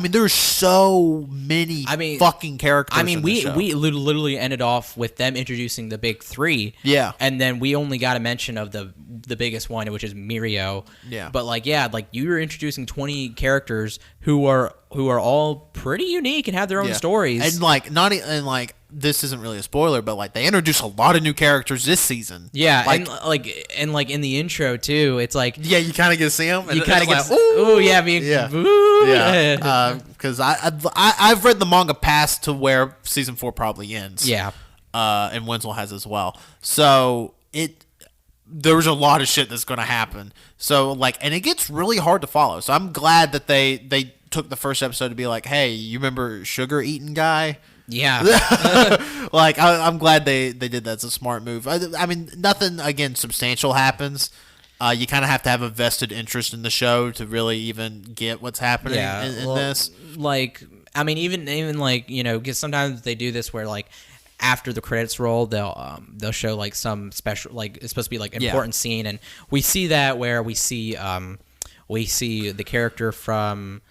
there's so many fucking characters. We literally ended off with them introducing the big 3. Yeah. And then we only got a mention of the biggest one, which is Mirio. Yeah. But you were introducing 20 characters who are all pretty unique and have their own stories. And this isn't really a spoiler, but they introduced a lot of new characters this season. Yeah, and in the intro too, it's yeah, you kind of get to see them. You kind of get because I've read the manga past to where season 4 probably ends. Yeah, and Wenzel has as well. So there's a lot of shit that's going to happen. So and it gets really hard to follow. So I'm glad that they took the first episode to be like, hey, you remember Sugar Eating Guy? Yeah. I'm glad they did that. It's a smart move. Nothing, again, substantial happens. You kind of have to have a vested interest in the show to really even get what's happening in this. Because sometimes they do this where, after the credits roll, they'll show, some special, it's supposed to be, important scene. And we see that where we see the character from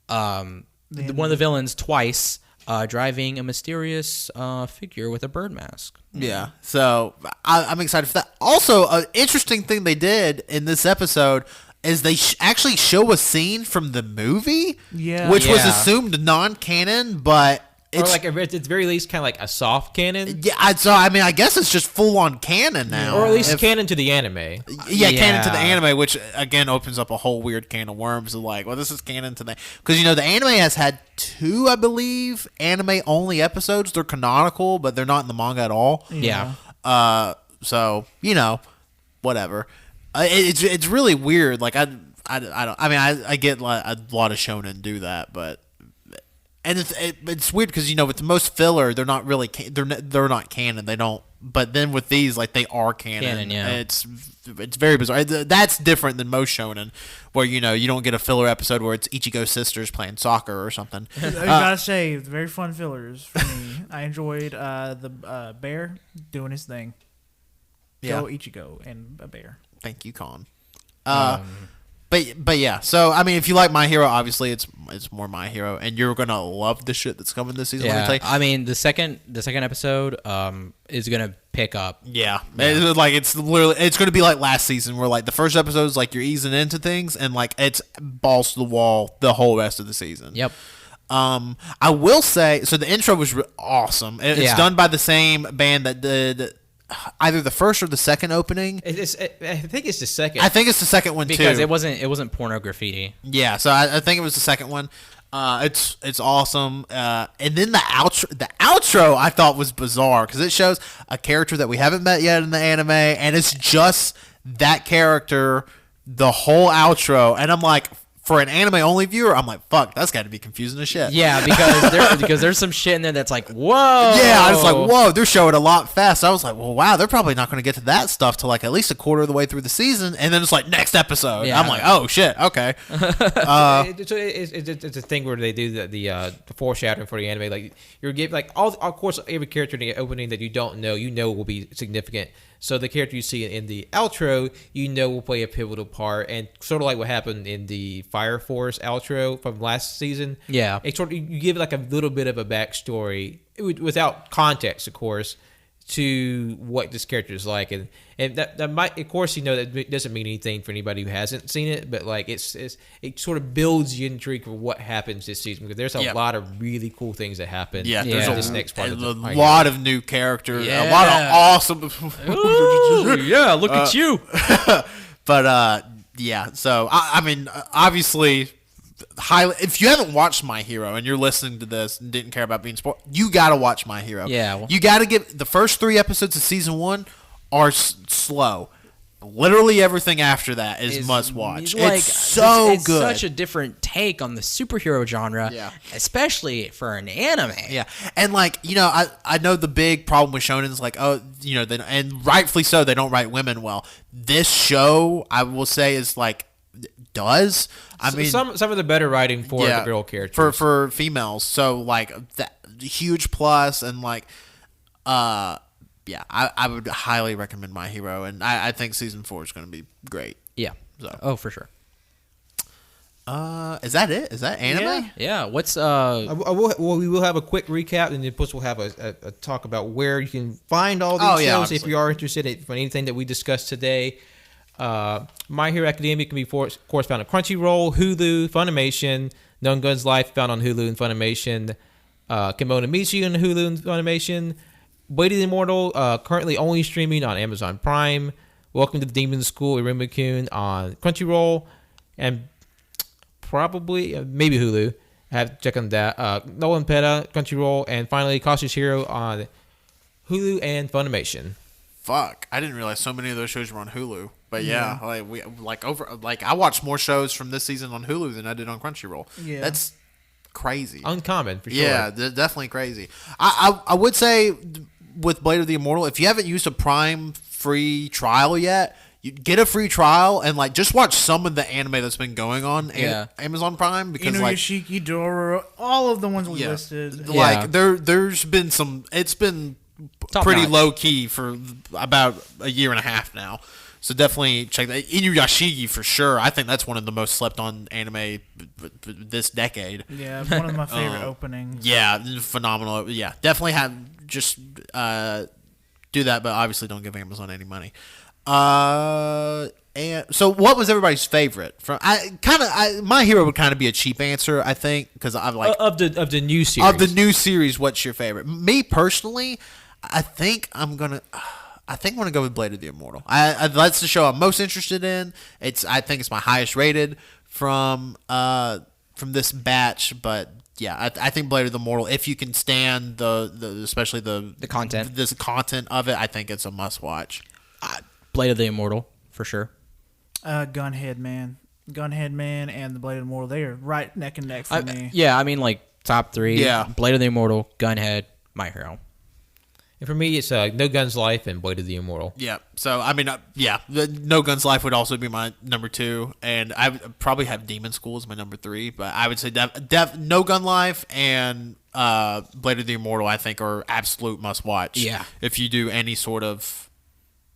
one of the villains twice, driving a mysterious figure with a bird mask. Yeah, so I'm excited for that. Also, an interesting thing they did in this episode is they actually show a scene from the movie, which was assumed non-canon, but it's at the very least kind of a soft canon. Yeah, I guess it's just full on canon now, or at least canon to the anime. Yeah, canon to the anime, which again opens up a whole weird can of worms. Of this is canon to the because the anime has had 2, I believe, anime only episodes. They're canonical, but they're not in the manga at all. Yeah. So whatever. It's really weird. I don't. I get a lot of shonen do that, but. And it's weird because with most filler they're not really they're not canon, they don't, but then with these they are canon. It's very bizarre. That's different than most shonen where you don't get a filler episode where it's Ichigo's sisters playing soccer or something. I gotta say, very fun fillers for me. I enjoyed the bear doing his thing. Yeah. Go Ichigo and a bear. Thank you, Con. But yeah, so I mean, if you like My Hero, obviously it's more My Hero, and you're gonna love the shit that's coming this season. Let me tell you. I mean, the second episode is gonna pick up. Yeah. It's literally it's gonna be like last season, where like the first episode is like you're easing into things, and like it's balls to the wall the whole rest of the season. Yep. I will say, so the intro was awesome. It's done by the same band that did either the first or the second opening. I think it's the second. I think it's the second one because too. it wasn't porno graffiti. Yeah, so I think it was the second one. It's awesome. And then the outro I thought was bizarre because it shows a character that we haven't met yet in the anime, and it's just that character the whole outro, and I'm like, for an anime only viewer, I'm like, fuck, that's got to be confusing as shit. Yeah, because there's some shit in there that's like, whoa. Yeah, I was like, whoa, they're showing a lot fast. I was like, well, wow, they're probably not going to get to that stuff till like at least a quarter of the way through the season, and then it's like next episode. Yeah. I'm like, oh shit, okay. It's a thing where they do the foreshadowing for the anime. Like you're giving like of course every character in the opening that you don't know, will be significant. So the character you see in the outro, will play a pivotal part, and sort of like what happened in the Fire Force outro from last season. Yeah, it sort of you give like a little bit of a backstory without context, of course, to what this character is like, and that might, of course, that doesn't mean anything for anybody who hasn't seen it, but like it sort of builds the intrigue for what happens this season, because there's a lot of really cool things that happen. Yeah, there's this next part of a lot of new characters, a lot of awesome. Ooh, yeah, look at you. But yeah, so I mean, obviously, if you haven't watched My Hero and you're listening to this and didn't care about being spoiled, you got to watch My Hero. Yeah. You got to get the first 3 episodes of season 1 are slow. Literally everything after that is must watch. It's so it's good. Such a different take on the superhero genre, especially for an anime. Yeah, and like I know the big problem with shonen is like, and rightfully so, they don't write women well. This show, I will say, is like does. I mean, some of the better writing for the girl characters for females. So like that huge plus, and like I would highly recommend My Hero, and I think season 4 is going to be great. Yeah. So for sure. Is that it? Is that anime? Yeah. What's we will have a quick recap, and then plus we'll have a talk about where you can find all these shows if you are interested in anything that we discussed today. My Hero Academia can be, of course, found on Crunchyroll, Hulu, Funimation, Non Guns Life found on Hulu and Funimation, Kemono Michi on Hulu and Funimation, Blade of the Immortal currently only streaming on Amazon Prime, Welcome to the Demon School, Iruma-kun on Crunchyroll, and probably maybe Hulu. I have to check on that. Null Peta, Crunchyroll, and finally Cautious Hero on Hulu and Funimation. Fuck, I didn't realize so many of those shows were on Hulu. But yeah, I watched more shows from this season on Hulu than I did on Crunchyroll. Yeah, that's crazy, uncommon for sure. Yeah, definitely crazy. I would say with Blade of the Immortal, if you haven't used a Prime free trial yet, you get a free trial and like just watch some of the anime that's been going on Amazon Prime, because Inuyashiki, Dora, all of the ones we listed. Like there's been some. It's been top pretty notch. Low key for about a year and a half now. So definitely check that. Inuyashiki for sure. I think that's one of the most slept on anime this decade. Yeah, one of my favorite openings. Yeah, phenomenal. Yeah, definitely just do that, but obviously don't give Amazon any money. And so, what was everybody's favorite? My Hero would kind of be a cheap answer, I think, because I like of the new series. Of the new series, what's your favorite? Me personally, I think I'm gonna go with Blade of the Immortal. That's the show I'm most interested in. I think it's my highest rated from this batch, but yeah, I think Blade of the Immortal, if you can stand the especially the content, this content of it, I think it's a must watch. Blade of the Immortal for sure. Gunhead Man, and the Blade of the Immortal, they are right neck and neck for me. Yeah, I mean like top 3. Yeah, Blade of the Immortal, Gunhead, My Hero. And for me, it's No Guns Life and Blade of the Immortal. Yeah. So, I mean, No Guns Life would also be my number 2. And I would probably have Demon School as my number 3. But I would say No Gun Life and Blade of the Immortal, I think, are absolute must watch. Yeah. If you do any sort of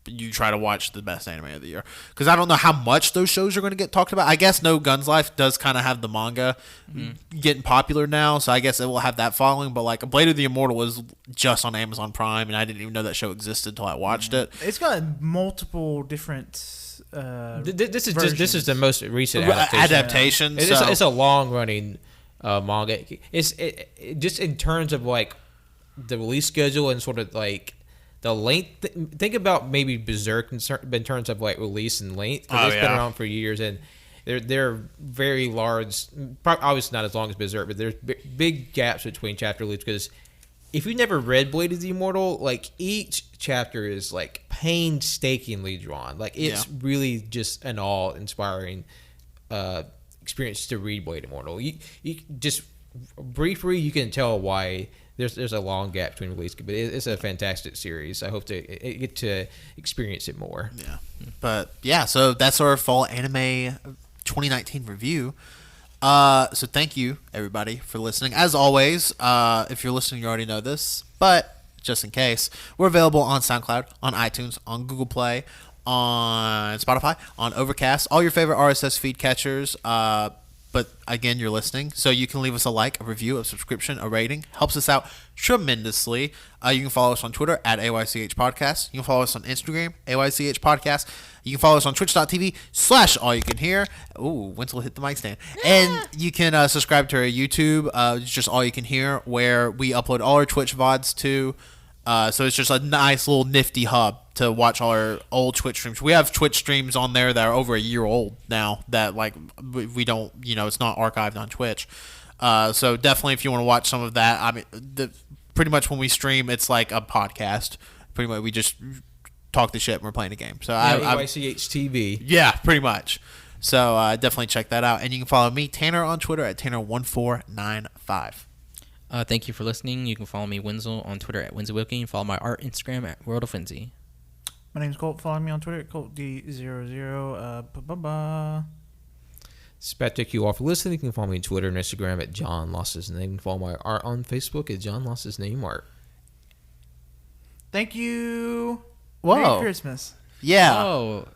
you try to watch the best anime of the year. Because I don't know how much those shows are going to get talked about. I guess No Guns Life does kind of have the manga getting popular now, so I guess it will have that following. But like Blade of the Immortal is just on Amazon Prime, and I didn't even know that show existed until I watched it. It's got multiple different. This is the most recent adaptation. It's a long running manga. It's just in terms of like the release schedule and sort of like the length. Think about maybe Berserk in terms of like release and length. It's been around for years, and they're very large. Obviously not as long as Berserk, but there's big gaps between chapter release because if you've never read Blade of the Immortal, like each chapter is like painstakingly drawn. Like it's really just an awe-inspiring experience to read Blade Immortal. You just briefly you can tell why there's a long gap between release, but it's a fantastic series. I hope to get to experience it more. Yeah, but yeah, so that's our fall anime 2019 review. So thank you everybody for listening. As always, if you're listening, you already know this, but just in case, we're available on SoundCloud, on iTunes, on Google Play, on Spotify, on Overcast, all your favorite RSS feed catchers. But again, you're listening, so you can leave us a like, a review, a subscription, a rating. Helps us out tremendously. You can follow us on Twitter at AYCH Podcast. You can follow us on Instagram, AYCH Podcast. You can follow us on twitch.tv/AllYouCanHear. Ooh, Winslow hit the mic stand. And you can subscribe to our YouTube, it's just AllYouCanHear, where we upload all our Twitch VODs to. So it's just a nice little nifty hub to watch all our old Twitch streams. We have Twitch streams on there that are over a year old now that like we don't, it's not archived on Twitch. So definitely if you want to watch some of that, I mean, pretty much when we stream, it's like a podcast. Pretty much we just talk the shit and we're playing a game. So AYCH TV. Yeah, pretty much. So definitely check that out. And you can follow me, Tanner, on Twitter at Tanner1495. Thank you for listening. You can follow me, Wenzel, on Twitter at WenzelWilkie. And follow my art Instagram at World of Frenzy. My name's Colt. Follow me on Twitter at ColtD00. Thank you all for listening. You can follow me on Twitter and Instagram at John Lost His Name. You can follow my art on Facebook at John Lost His Name Art. Thank you. Whoa. Merry Christmas. Yeah. Oh,